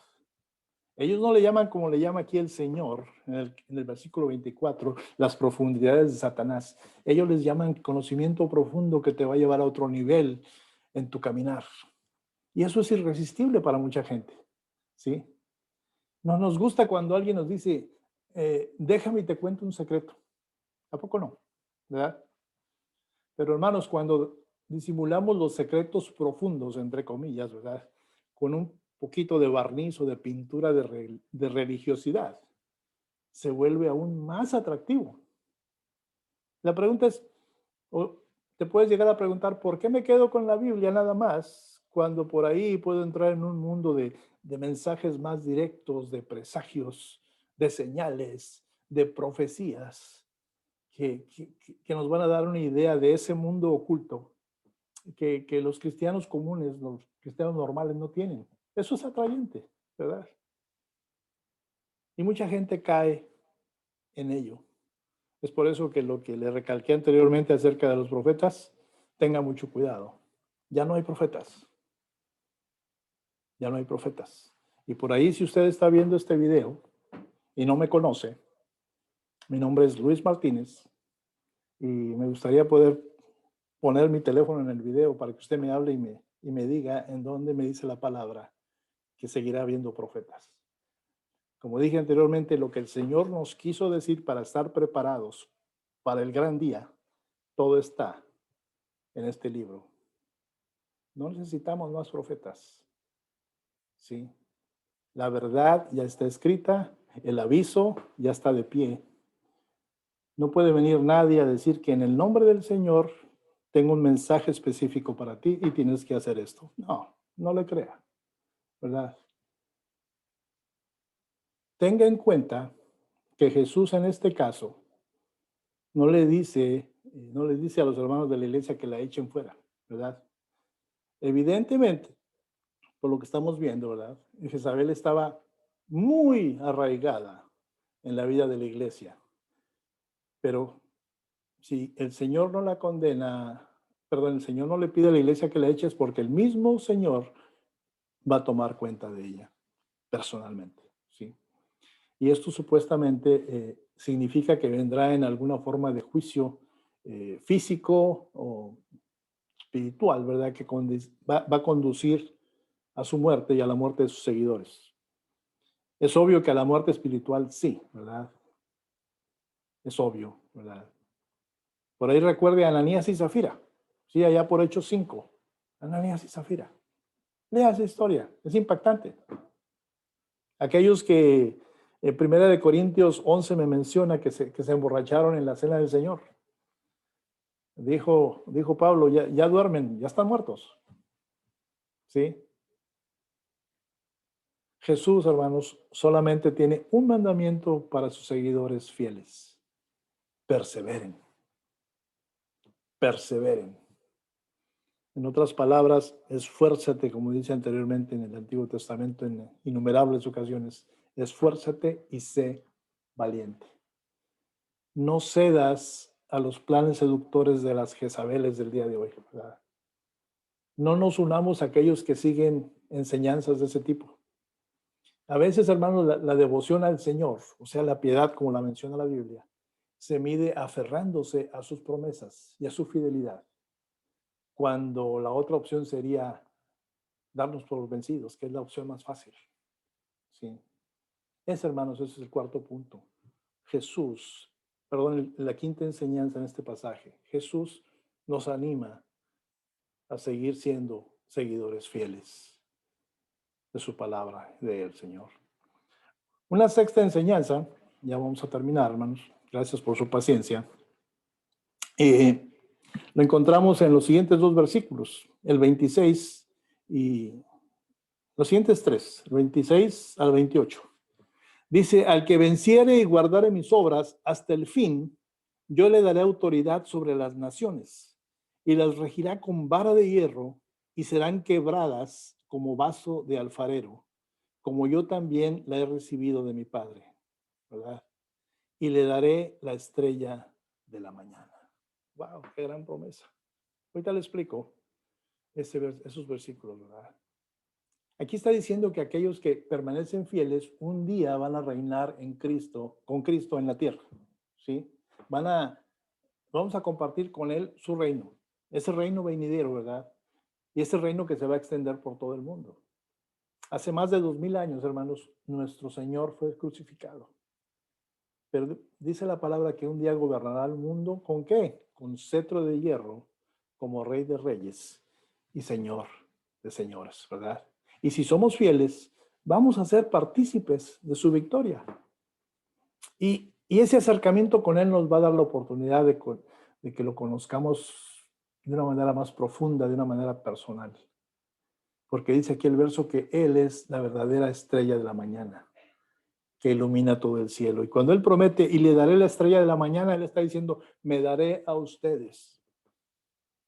Ellos no le llaman como le llama aquí el Señor, en el versículo 24, las profundidades de Satanás. Ellos les llaman conocimiento profundo que te va a llevar a otro nivel en tu caminar. Y eso es irresistible para mucha gente, ¿sí? No nos gusta cuando alguien nos dice, déjame y te cuento un secreto. ¿A poco no? ¿Verdad? Pero hermanos, cuando disimulamos los secretos profundos, entre comillas, ¿verdad? Con un poquito de barniz o de pintura de religiosidad, se vuelve aún más atractivo. La pregunta es, o te puedes llegar a preguntar, ¿por qué me quedo con la Biblia nada más cuando por ahí puedo entrar en un mundo de mensajes más directos, de presagios, de señales, de profecías que nos van a dar una idea de ese mundo oculto que los cristianos comunes, los cristianos normales no tienen? Eso es atrayente, ¿verdad? Y mucha gente cae en ello. Es por eso que lo que le recalqué anteriormente acerca de los profetas, tenga mucho cuidado. Ya no hay profetas. Ya no hay profetas. Y por ahí, si usted está viendo este video y no me conoce, mi nombre es Luis Martínez y me gustaría poder poner mi teléfono en el video para que usted me hable y me diga en dónde me dice la palabra que seguirá habiendo profetas. Como dije anteriormente, lo que el Señor nos quiso decir para estar preparados para el gran día, todo está en este libro. No necesitamos más profetas. Sí. La verdad ya está escrita, el aviso ya está de pie. No puede venir nadie a decir que en el nombre del Señor tengo un mensaje específico para ti y tienes que hacer esto. No, no le crea, ¿verdad? Tenga en cuenta que Jesús en este caso no le dice a los hermanos de la iglesia que la echen fuera, ¿verdad? Evidentemente, por lo que estamos viendo, ¿verdad? Jezabel estaba muy arraigada en la vida de la iglesia, pero si el Señor no la condena, perdón, el Señor no le pide a la iglesia que la eche, es porque el mismo Señor va a tomar cuenta de ella personalmente, ¿sí? Y esto supuestamente significa que vendrá en alguna forma de juicio físico o espiritual, ¿verdad? Que va a conducir a su muerte y a la muerte de sus seguidores. Es obvio que a la muerte espiritual sí, ¿verdad? Es obvio, ¿verdad? Por ahí recuerde a Ananías y Zafira, sí, allá por Hechos 5, Ananías y Zafira. Lea esa historia, es impactante. Aquellos que en 1 Corintios 11 me menciona que se emborracharon en la cena del Señor. Dijo Pablo, ya duermen, ya están muertos. ¿Sí? Jesús, hermanos, solamente tiene un mandamiento para sus seguidores fieles. Perseveren. Perseveren. En otras palabras, esfuérzate, como dice anteriormente en el Antiguo Testamento en innumerables ocasiones, esfuérzate y sé valiente. No cedas a los planes seductores de las Jezabeles del día de hoy, ¿verdad? No nos unamos a aquellos que siguen enseñanzas de ese tipo. A veces, hermanos, la devoción al Señor, o sea, la piedad, como la menciona la Biblia, se mide aferrándose a sus promesas y a su fidelidad, cuando la otra opción sería darnos por vencidos, que es la opción más fácil. ¿Sí? Hermanos, ese es el cuarto punto. Jesús, perdón, la quinta enseñanza en este pasaje, Jesús nos anima a seguir siendo seguidores fieles de su palabra, del Señor. Una sexta enseñanza, ya vamos a terminar, hermanos, gracias por su paciencia. Lo encontramos en los siguientes dos versículos, el 26 y Los siguientes tres, 26 al 28. Dice, al que venciere y guardare mis obras hasta el fin, yo le daré autoridad sobre las naciones y las regirá con vara de hierro y serán quebradas como vaso de alfarero, como yo también la he recibido de mi Padre, ¿verdad? Y le daré la estrella de la mañana. ¡Wow! ¡Qué gran promesa! Ahorita le explico esos versículos, ¿verdad? Aquí está diciendo que aquellos que permanecen fieles un día van a reinar en Cristo, con Cristo en la tierra, ¿sí? Vamos a compartir con Él su reino, ese reino venidero, ¿verdad? Y ese reino que se va a extender por todo el mundo. Hace más de 2000 años, hermanos, nuestro Señor fue crucificado. Pero dice la palabra que un día gobernará el mundo, ¿con qué? Con cetro de hierro, como Rey de Reyes y Señor de Señores, ¿verdad? Y si somos fieles, vamos a ser partícipes de su victoria. Y ese acercamiento con Él nos va a dar la oportunidad de que lo conozcamos de una manera más profunda, de una manera personal. Porque dice aquí el verso que Él es la verdadera estrella de la mañana, que ilumina todo el cielo. Y cuando Él promete, y le daré la estrella de la mañana, Él está diciendo, me daré a ustedes.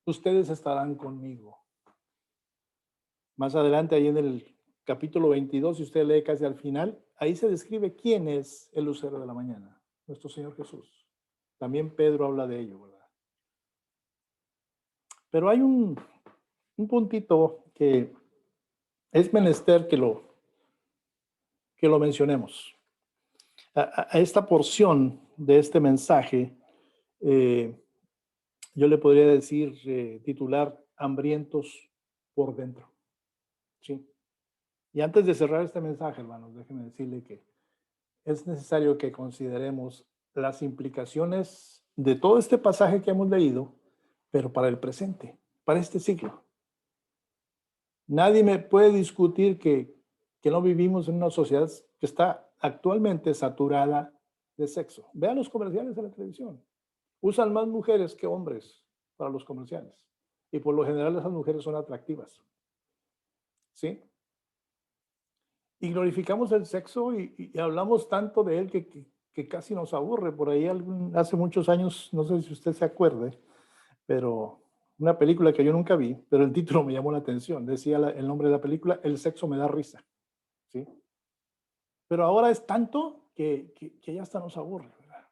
Ustedes estarán conmigo. Más adelante, ahí en el capítulo 22, si usted lee casi al final, ahí se describe quién es el lucero de la mañana, nuestro Señor Jesús. También Pedro habla de ello, ¿verdad? Pero hay un puntito que es menester que lo mencionemos. A esta porción de este mensaje, yo le podría decir, titular, hambrientos por dentro. ¿Sí? Y antes de cerrar este mensaje, hermanos, déjenme decirle que es necesario que consideremos las implicaciones de todo este pasaje que hemos leído, pero para el presente, para este siglo. Nadie me puede discutir que no vivimos en una sociedad que está actualmente saturada de sexo. Vean los comerciales de la televisión. Usan más mujeres que hombres para los comerciales. Y por lo general esas mujeres son atractivas. ¿Sí? Y glorificamos el sexo y hablamos tanto de él que casi nos aburre. Por ahí hace muchos años, no sé si usted se acuerde, pero una película que yo nunca vi, pero el título me llamó la atención. Decía el nombre de la película, El sexo me da risa. ¿Sí? Pero ahora es tanto que ya hasta nos aburre, ¿verdad?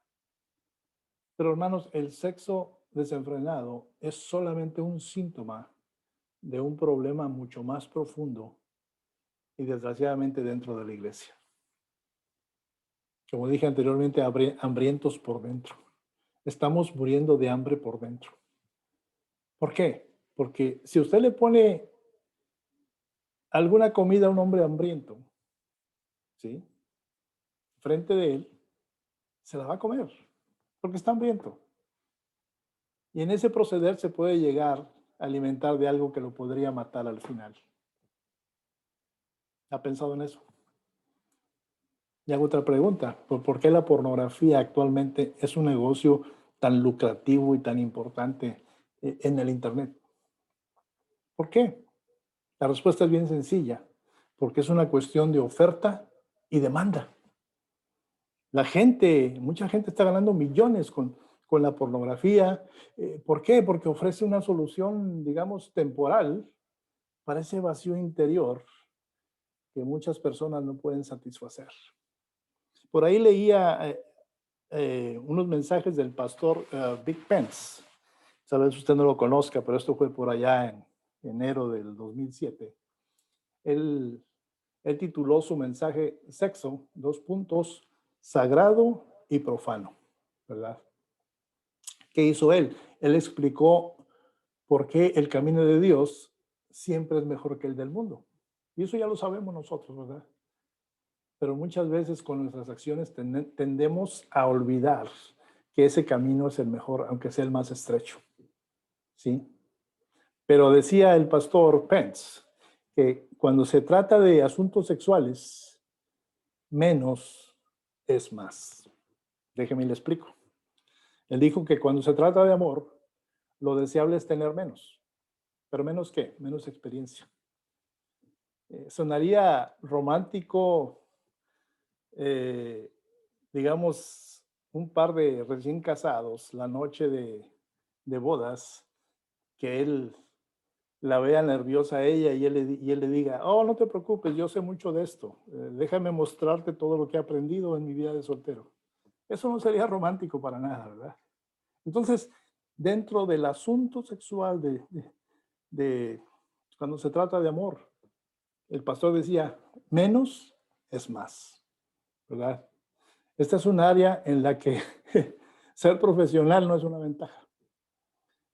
Pero hermanos, el sexo desenfrenado es solamente un síntoma de un problema mucho más profundo y desgraciadamente dentro de la iglesia. Como dije anteriormente, hambrientos por dentro. Estamos muriendo de hambre por dentro. ¿Por qué? Porque si usted le pone alguna comida a un hombre hambriento, ¿sí? Frente de él, se la va a comer, porque está hambriento. Y en ese proceder se puede llegar a alimentar de algo que lo podría matar al final. ¿Ha pensado en eso? Y hago otra pregunta. ¿Por qué la pornografía actualmente es un negocio tan lucrativo y tan importante en el Internet? ¿Por qué? La respuesta es bien sencilla. Porque es una cuestión de oferta y demanda. Mucha gente está ganando millones con la pornografía. ¿Por qué? Porque ofrece una solución, digamos, temporal para ese vacío interior que muchas personas no pueden satisfacer. Por ahí leía unos mensajes del pastor Vic Pence. Tal vez usted no lo conozca, pero esto fue por allá en enero del 2007. Él tituló su mensaje Sexo, sagrado y profano, ¿verdad? ¿Qué hizo él? Él explicó por qué el camino de Dios siempre es mejor que el del mundo. Y eso ya lo sabemos nosotros, ¿verdad? Pero muchas veces con nuestras acciones tendemos a olvidar que ese camino es el mejor, aunque sea el más estrecho. ¿Sí? Pero decía el pastor Pence que cuando se trata de asuntos sexuales, menos es más. Déjeme le explico. Él dijo que cuando se trata de amor, lo deseable es tener menos. ¿Pero menos qué? Menos experiencia. Sonaría romántico, eh, digamos, un par de recién casados, la noche de bodas, que él la vea nerviosa a ella y él le diga, oh, no te preocupes, yo sé mucho de esto, déjame mostrarte todo lo que he aprendido en mi vida de soltero. Eso no sería romántico para nada, ¿verdad? Entonces, dentro del asunto sexual de cuando se trata de amor, el pastor decía, menos es más, ¿verdad? Esta es un área en la que ser profesional no es una ventaja.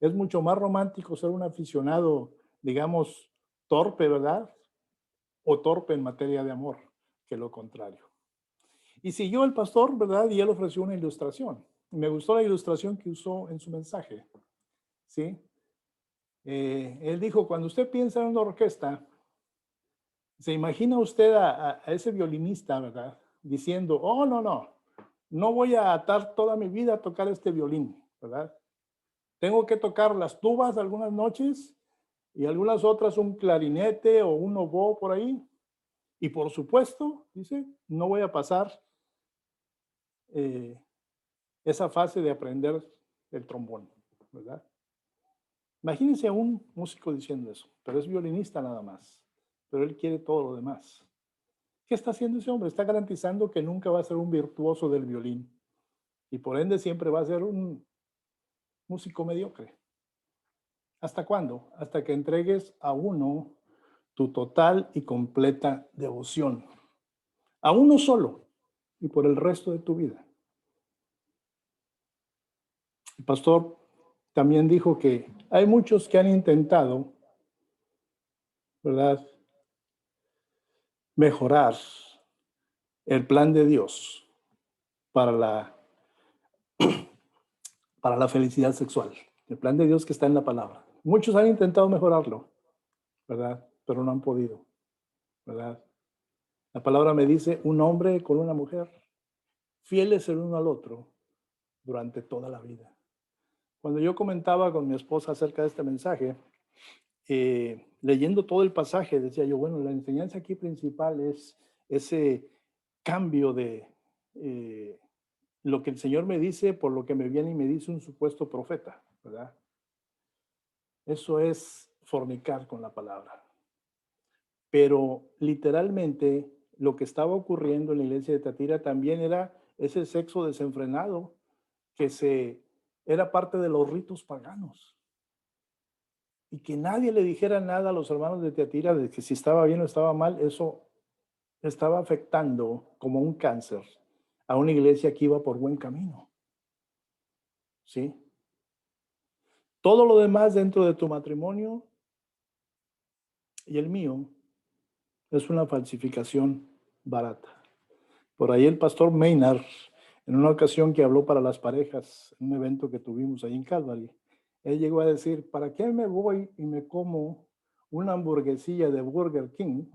Es mucho más romántico ser un aficionado, digamos, torpe, ¿verdad? O torpe en materia de amor, que lo contrario. Y siguió el pastor, ¿verdad? Y él ofreció una ilustración. Me gustó la ilustración que usó en su mensaje, ¿sí? Él dijo, cuando usted piensa en una orquesta, se imagina usted a ese violinista, ¿verdad? Diciendo, oh, no, no, no voy a atar toda mi vida a tocar este violín, ¿verdad? Tengo que tocar las tubas algunas noches y algunas otras un clarinete o un oboe por ahí. Y por supuesto, dice, no voy a pasar eh, esa fase de aprender el trombón, ¿verdad? Imagínense a un músico diciendo eso, pero es violinista nada más, pero él quiere todo lo demás. ¿Qué está haciendo ese hombre? Está garantizando que nunca va a ser un virtuoso del violín y por ende siempre va a ser un músico mediocre. ¿Hasta cuándo? Hasta que entregues a uno tu total y completa devoción. A uno solo y por el resto de tu vida. El pastor también dijo que hay muchos que han intentado, ¿verdad?, mejorar el plan de Dios para la felicidad sexual. El plan de Dios que está en la palabra. Muchos han intentado mejorarlo, ¿verdad? Pero no han podido, ¿verdad? La palabra me dice, un hombre con una mujer, fieles el uno al otro durante toda la vida. Cuando yo comentaba con mi esposa acerca de este mensaje, leyendo todo el pasaje, decía yo, bueno, la enseñanza aquí principal es ese cambio de lo que el Señor me dice por lo que me viene y me dice un supuesto profeta, ¿verdad? Eso es fornicar con la palabra. Pero literalmente lo que estaba ocurriendo en la iglesia de Tatira también era ese sexo desenfrenado que era parte de los ritos paganos. Y que nadie le dijera nada a los hermanos de Teatira de que si estaba bien o estaba mal, eso estaba afectando como un cáncer a una iglesia que iba por buen camino. ¿Sí? Todo lo demás dentro de tu matrimonio y el mío es una falsificación barata. Por ahí el pastor Maynard, en una ocasión que habló para las parejas, en un evento que tuvimos ahí en Calvary, él llegó a decir, ¿para qué me voy y me como una hamburguesilla de Burger King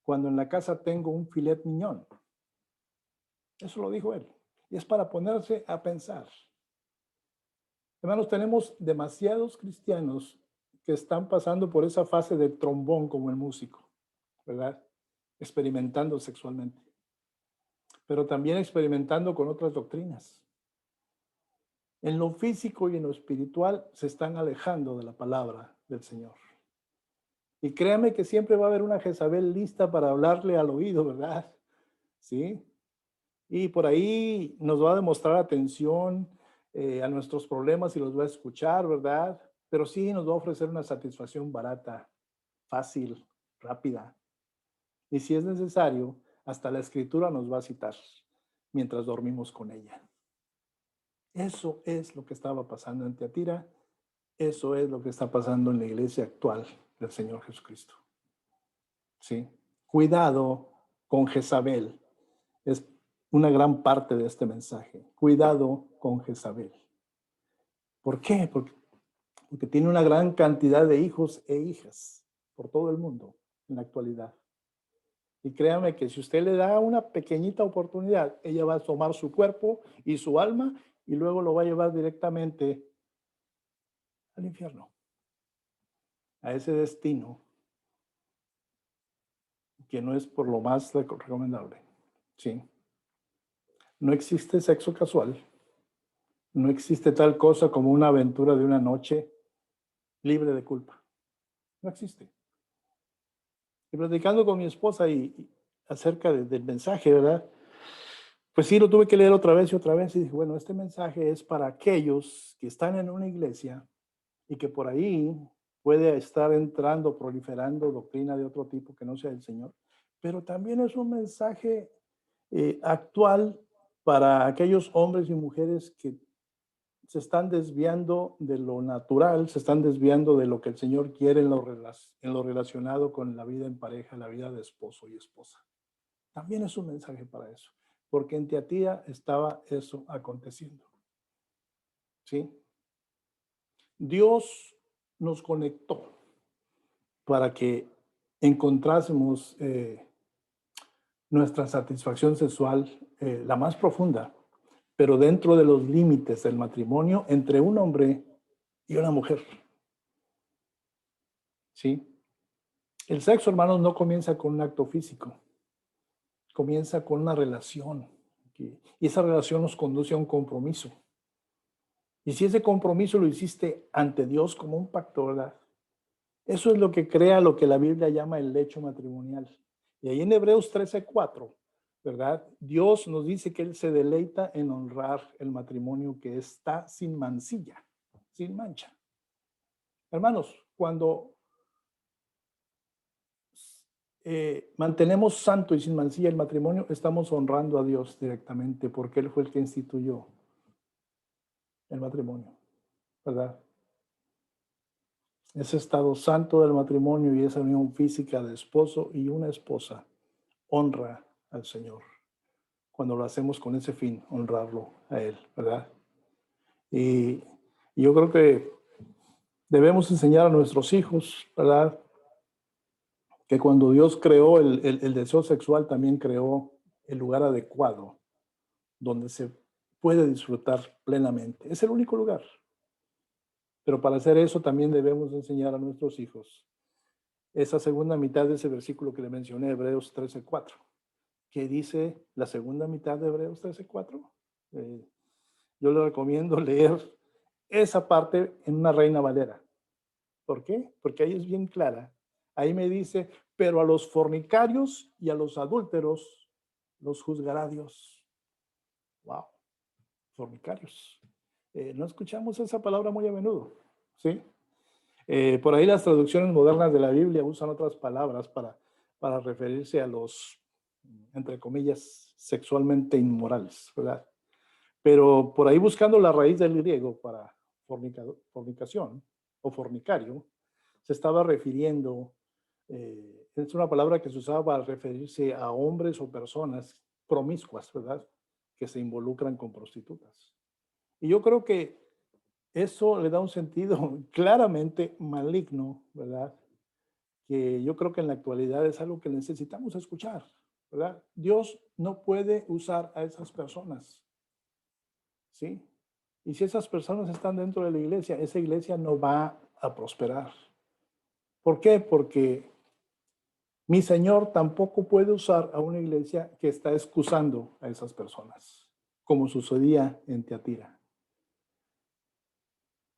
cuando en la casa tengo un filet mignon? Eso lo dijo él. Y es para ponerse a pensar. Hermanos, tenemos demasiados cristianos que están pasando por esa fase de trombón como el músico, ¿verdad? Experimentando sexualmente, pero también experimentando con otras doctrinas. En lo físico y en lo espiritual se están alejando de la palabra del Señor. Y créame que siempre va a haber una Jezabel lista para hablarle al oído, ¿verdad? ¿Sí? Y por ahí nos va a demostrar atención a nuestros problemas y los va a escuchar, ¿verdad? Pero sí nos va a ofrecer una satisfacción barata, fácil, rápida. Y si es necesario, hasta la escritura nos va a citar mientras dormimos con ella. Eso es lo que estaba pasando en Teatira. Eso es lo que está pasando en la iglesia actual del Señor Jesucristo. ¿Sí? Cuidado con Jezabel. Es una gran parte de este mensaje. Cuidado con Jezabel. ¿Por qué? Porque tiene una gran cantidad de hijos e hijas por todo el mundo en la actualidad. Y créame que si usted le da una pequeñita oportunidad, ella va a tomar su cuerpo y su alma y luego lo va a llevar directamente al infierno, a ese destino que no es por lo más recomendable. ¿Sí? No existe sexo casual. No existe tal cosa como una aventura de una noche libre de culpa. No existe. Y platicando con mi esposa y acerca del mensaje, ¿verdad? Pues sí, lo tuve que leer otra vez y dije, bueno, este mensaje es para aquellos que están en una iglesia y que por ahí puede estar entrando, proliferando doctrina de otro tipo que no sea el Señor, pero también es un mensaje actual para aquellos hombres y mujeres que se están desviando de lo natural, se están desviando de lo que el Señor quiere en lo relacionado con la vida en pareja, la vida de esposo y esposa. También es un mensaje para eso, porque en Tiatira estaba eso aconteciendo. ¿Sí? Dios nos conectó para que encontrásemos nuestra satisfacción sexual, la más profunda, pero dentro de los límites del matrimonio entre un hombre y una mujer. ¿Sí? El sexo, hermanos, no comienza con un acto físico, comienza con una relación. Y esa relación nos conduce a un compromiso. Y si ese compromiso lo hiciste ante Dios como un pacto, ¿verdad? Eso es lo que crea lo que la Biblia llama el lecho matrimonial. Y ahí en Hebreos 13:4, ¿verdad? Dios nos dice que Él se deleita en honrar el matrimonio que está sin mancilla, sin mancha. Hermanos, cuando mantenemos santo y sin mancilla el matrimonio, estamos honrando a Dios directamente porque Él fue el que instituyó el matrimonio, ¿verdad? Ese estado santo del matrimonio y esa unión física de esposo y una esposa honra al Señor cuando lo hacemos con ese fin, honrarlo a Él, ¿verdad? Y yo creo que debemos enseñar a nuestros hijos, ¿verdad? Que cuando Dios creó el deseo sexual, también creó el lugar adecuado donde se puede disfrutar plenamente. Es el único lugar. Pero para hacer eso también debemos enseñar a nuestros hijos esa segunda mitad de ese versículo que le mencioné, Hebreos 13:4. ¿Qué dice la segunda mitad de Hebreos 13:4? Yo le recomiendo leer esa parte en una Reina Valera. ¿Por qué? Porque ahí es bien clara. Ahí me dice, pero a los fornicarios y a los adúlteros los juzgará Dios. Wow, fornicarios. No escuchamos esa palabra muy a menudo, ¿sí? Por ahí las traducciones modernas de la Biblia usan otras palabras para referirse a los, entre comillas, sexualmente inmorales, ¿verdad? Pero por ahí buscando la raíz del griego para fornicación o fornicario, se estaba refiriendo, es una palabra que se usaba para referirse a hombres o personas promiscuas, ¿verdad? Que se involucran con prostitutas. Y yo creo que eso le da un sentido claramente maligno, ¿verdad? Que yo creo que en la actualidad es algo que necesitamos escuchar, ¿verdad? Dios no puede usar a esas personas, ¿sí? Y si esas personas están dentro de la iglesia, esa iglesia no va a prosperar. ¿Por qué? Porque mi Señor tampoco puede usar a una iglesia que está excusando a esas personas, como sucedía en Tiatira.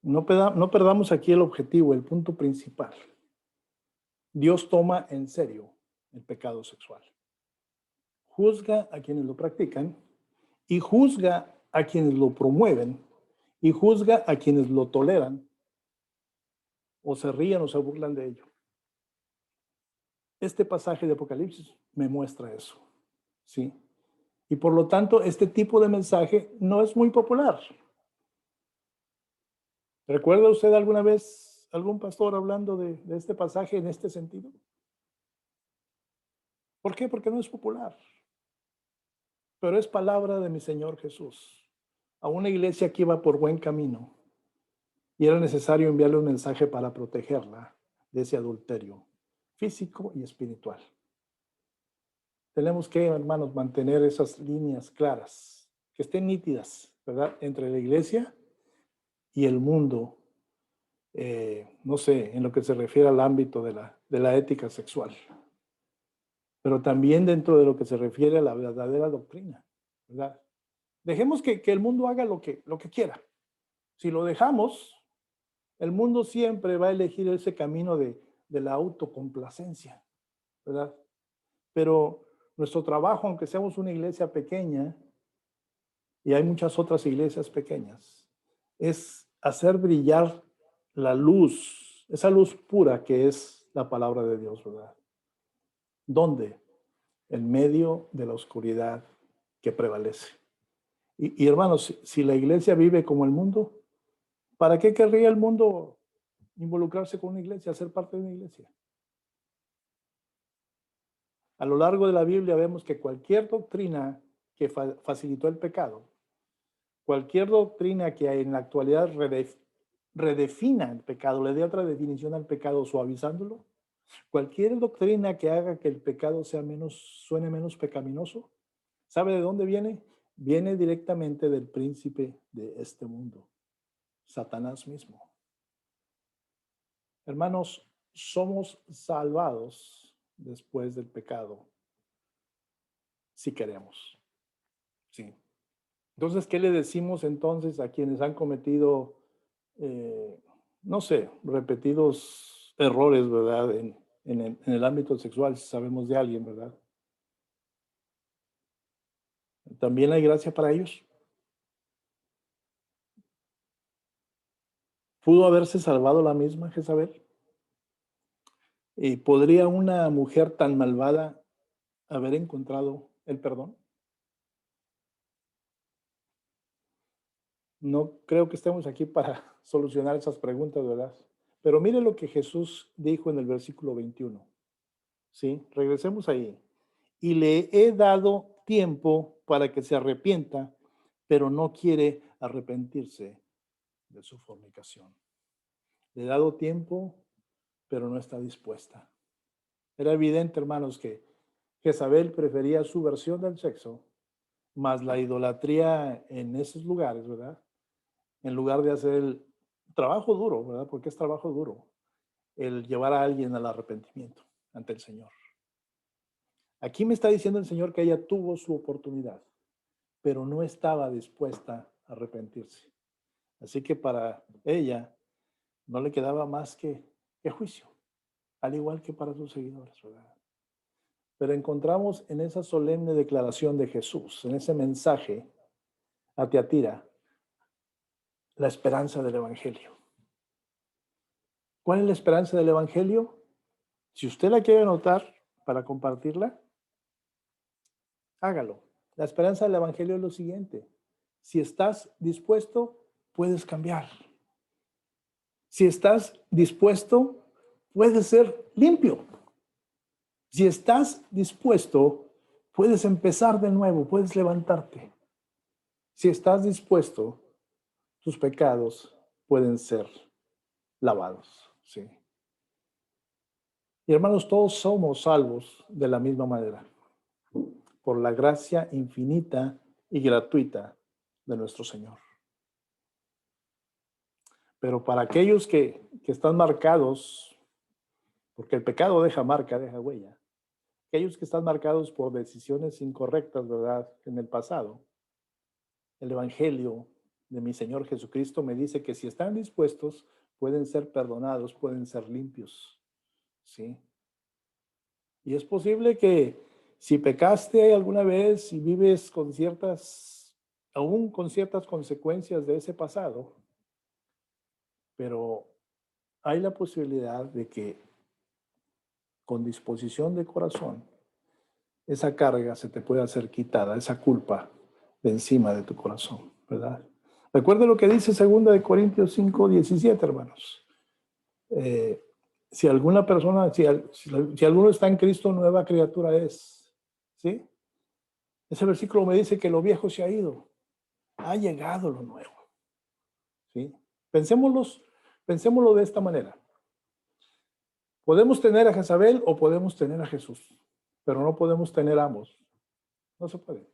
No perdamos aquí el objetivo, el punto principal. Dios toma en serio el pecado sexual. Juzga a quienes lo practican y juzga a quienes lo promueven y juzga a quienes lo toleran o se ríen o se burlan de ello. Este pasaje de Apocalipsis me muestra eso, ¿sí? Y por lo tanto, este tipo de mensaje no es muy popular. ¿Recuerda usted alguna vez algún pastor hablando de este pasaje en este sentido? ¿Por qué? Porque no es popular. Pero es palabra de mi Señor Jesús a una iglesia que iba por buen camino y era necesario enviarle un mensaje para protegerla de ese adulterio físico y espiritual. Tenemos que, hermanos, mantener esas líneas claras, que estén nítidas, ¿verdad? Entre la iglesia y el mundo, no sé, en lo que se refiere al ámbito de la ética sexual. pero también dentro de lo que se refiere a la verdadera doctrina, ¿verdad? Dejemos que el mundo haga lo que quiera. Si lo dejamos, el mundo siempre va a elegir ese camino de la autocomplacencia, ¿verdad? Pero nuestro trabajo, aunque seamos una iglesia pequeña, y hay muchas otras iglesias pequeñas, es hacer brillar la luz, esa luz pura que es la palabra de Dios, ¿verdad? ¿Dónde? En medio de la oscuridad que prevalece. Y hermanos, si la iglesia vive como el mundo, ¿para qué querría el mundo involucrarse con una iglesia, ser parte de una iglesia? A lo largo de la Biblia vemos que cualquier doctrina que facilitó el pecado, cualquier doctrina que en la actualidad redefina el pecado, le dé otra definición al pecado suavizándolo, cualquier doctrina que haga que el pecado suene menos pecaminoso, ¿sabe de dónde viene? Viene directamente del príncipe de este mundo, Satanás mismo. Hermanos, somos salvados después del pecado, si queremos. Sí. Entonces, ¿qué le decimos entonces a quienes han cometido, no sé, repetidos errores, ¿verdad? En el ámbito sexual, si sabemos de alguien, ¿verdad? ¿También hay gracia para ellos? ¿Pudo haberse salvado la misma Jezabel? ¿Podría una mujer tan malvada haber encontrado el perdón? No creo que estemos aquí para solucionar esas preguntas, ¿verdad? Pero mire lo que Jesús dijo en el versículo 21. ¿Sí? Regresemos ahí. Y le he dado tiempo para que se arrepienta, pero no quiere arrepentirse de su fornicación. Le he dado tiempo, pero no está dispuesta. Era evidente, hermanos, que Jezabel prefería su versión del sexo, más la idolatría en esos lugares, ¿verdad? En lugar de hacer el trabajo duro, ¿verdad? Porque es trabajo duro, el llevar a alguien al arrepentimiento ante el Señor. Aquí me está diciendo el Señor que ella tuvo su oportunidad, pero no estaba dispuesta a arrepentirse. Así que para ella no le quedaba más que juicio, al igual que para sus seguidores, ¿verdad? Pero encontramos en esa solemne declaración de Jesús, en ese mensaje a Tiatira, la esperanza del Evangelio. ¿Cuál es la esperanza del Evangelio? Si usted la quiere anotar para compartirla, hágalo. La esperanza del Evangelio es lo siguiente. Si estás dispuesto, puedes cambiar. Si estás dispuesto, puedes ser limpio. Si estás dispuesto, puedes empezar de nuevo, puedes levantarte. Si estás dispuesto, tus pecados pueden ser lavados. Sí. Y hermanos, todos somos salvos de la misma manera, por la gracia infinita y gratuita de nuestro Señor. Pero para aquellos que están marcados, porque el pecado deja marca, deja huella, aquellos que están marcados por decisiones incorrectas, ¿verdad?, en el pasado, el Evangelio de mi Señor Jesucristo me dice que si están dispuestos, pueden ser perdonados, pueden ser limpios, ¿sí? Y es posible que si pecaste alguna vez y vives con aún con ciertas consecuencias de ese pasado, pero hay la posibilidad de que con disposición de corazón, esa carga se te puede hacer quitada, esa culpa de encima de tu corazón, ¿verdad? Recuerde lo que dice 2 Corintios 5:17, hermanos. Si alguna persona, si alguno está en Cristo, nueva criatura es, ¿sí? Ese versículo me dice que lo viejo se ha ido, ha llegado lo nuevo, ¿sí? Pensémoslo de esta manera. Podemos tener a Jezabel o podemos tener a Jesús, pero no podemos tener ambos. No se puede.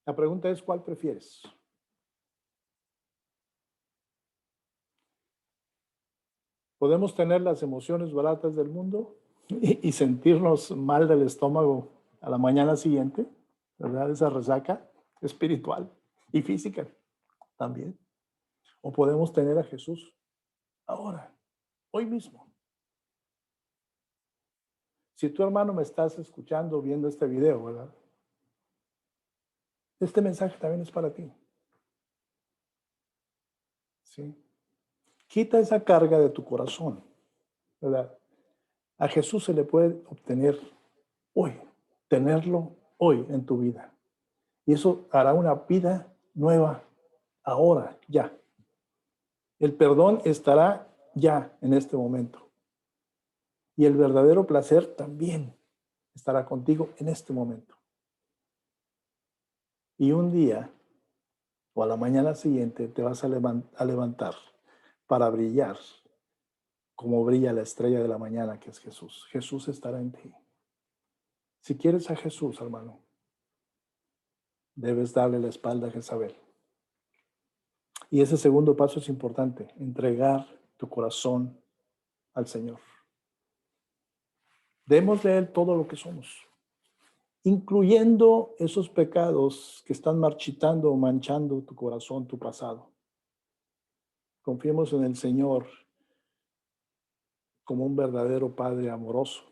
La pregunta es, ¿cuál prefieres? Podemos tener las emociones baratas del mundo y sentirnos mal del estómago a la mañana siguiente, ¿verdad? Esa resaca espiritual y física también. O podemos tener a Jesús ahora, hoy mismo. Si tu hermano me estás escuchando, viendo este video, ¿verdad? Este mensaje también es para ti. ¿Sí? Quita esa carga de tu corazón, ¿verdad? A Jesús se le puede obtener hoy, tenerlo hoy en tu vida. Y eso hará una vida nueva ahora, ya. El perdón estará ya en este momento. Y el verdadero placer también estará contigo en este momento. Y un día o a la mañana siguiente te vas a levantar para brillar como brilla la estrella de la mañana que es Jesús. Jesús estará en ti. Si quieres a Jesús, hermano, debes darle la espalda a Jezabel. Y ese segundo paso es importante, entregar tu corazón al Señor. Démosle a Él todo lo que somos, incluyendo esos pecados que están marchitando o manchando tu corazón, tu pasado. Confiemos en el Señor como un verdadero Padre amoroso,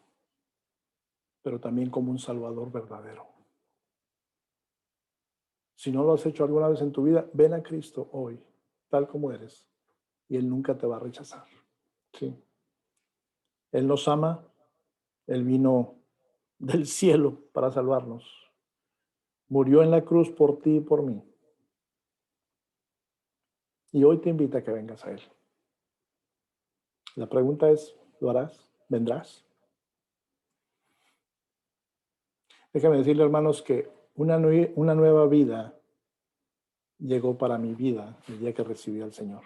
pero también como un Salvador verdadero. Si no lo has hecho alguna vez en tu vida, ven a Cristo hoy, tal como eres, y Él nunca te va a rechazar. ¿Sí? Él nos ama, Él vino del cielo para salvarnos. Murió en la cruz por ti y por mí. Y hoy te invita a que vengas a Él. La pregunta es, ¿lo harás? ¿Vendrás? Déjame decirle, hermanos, que una nueva vida llegó para mi vida el día que recibí al Señor.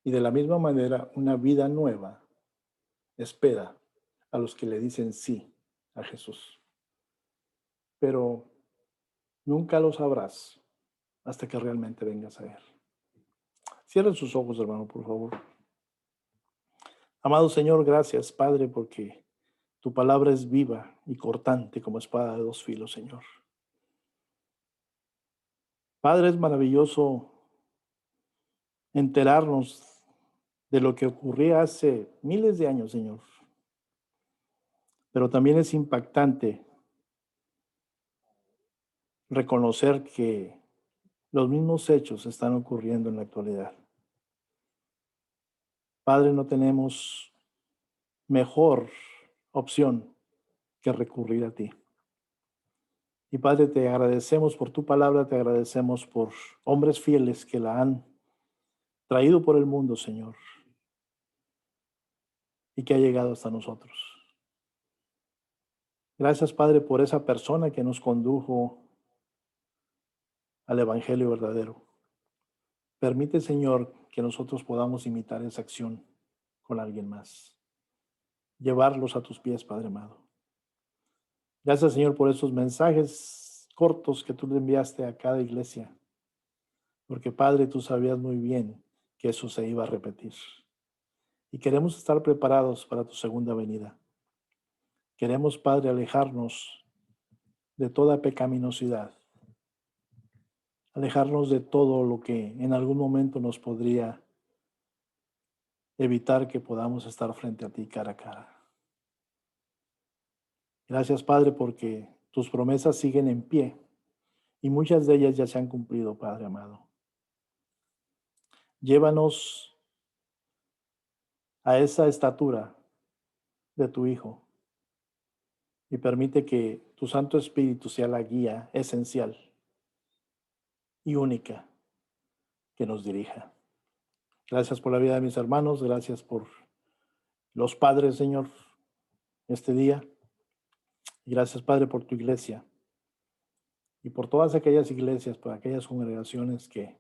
Y de la misma manera, una vida nueva espera a los que le dicen sí a Jesús. Pero nunca lo sabrás hasta que realmente vengas a Él. Cierren sus ojos, hermano, por favor. Amado Señor, gracias, Padre, porque tu palabra es viva y cortante como espada de dos filos, Señor. Padre, es maravilloso enterarnos de lo que ocurría hace miles de años, Señor. Pero también es impactante reconocer que los mismos hechos están ocurriendo en la actualidad. Padre, no tenemos mejor opción que recurrir a ti. Y Padre, te agradecemos por tu palabra, te agradecemos por hombres fieles que la han traído por el mundo, Señor, y que ha llegado hasta nosotros. Gracias, Padre, por esa persona que nos condujo al Evangelio verdadero. Permite, Señor, que nosotros podamos imitar esa acción con alguien más. Llevarlos a tus pies, Padre amado. Gracias, Señor, por esos mensajes cortos que tú le enviaste a cada iglesia. Porque, Padre, tú sabías muy bien que eso se iba a repetir. Y queremos estar preparados para tu segunda venida. Queremos, Padre, alejarnos de toda pecaminosidad. Alejarnos de todo lo que en algún momento nos podría evitar que podamos estar frente a ti cara a cara. Gracias, Padre, porque tus promesas siguen en pie y muchas de ellas ya se han cumplido, Padre amado. Llévanos a esa estatura de tu Hijo y permite que tu Santo Espíritu sea la guía esencial y única que nos dirija. Gracias por la vida de mis hermanos, gracias por los padres, Señor, este día. Y gracias, Padre, por tu iglesia y por todas aquellas iglesias, por aquellas congregaciones que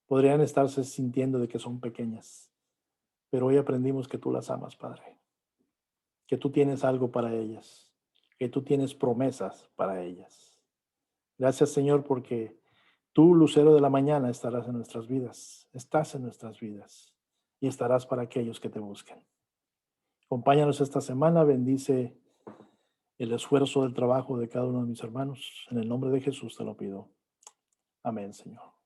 podrían estarse sintiendo de que son pequeñas. Pero hoy aprendimos que tú las amas, Padre, que tú tienes algo para ellas, que tú tienes promesas para ellas. Gracias, Señor, porque tú, lucero de la mañana, estarás en nuestras vidas, estás en nuestras vidas y estarás para aquellos que te buscan. Acompáñanos esta semana, bendice el esfuerzo del trabajo de cada uno de mis hermanos. En el nombre de Jesús te lo pido. Amén, Señor.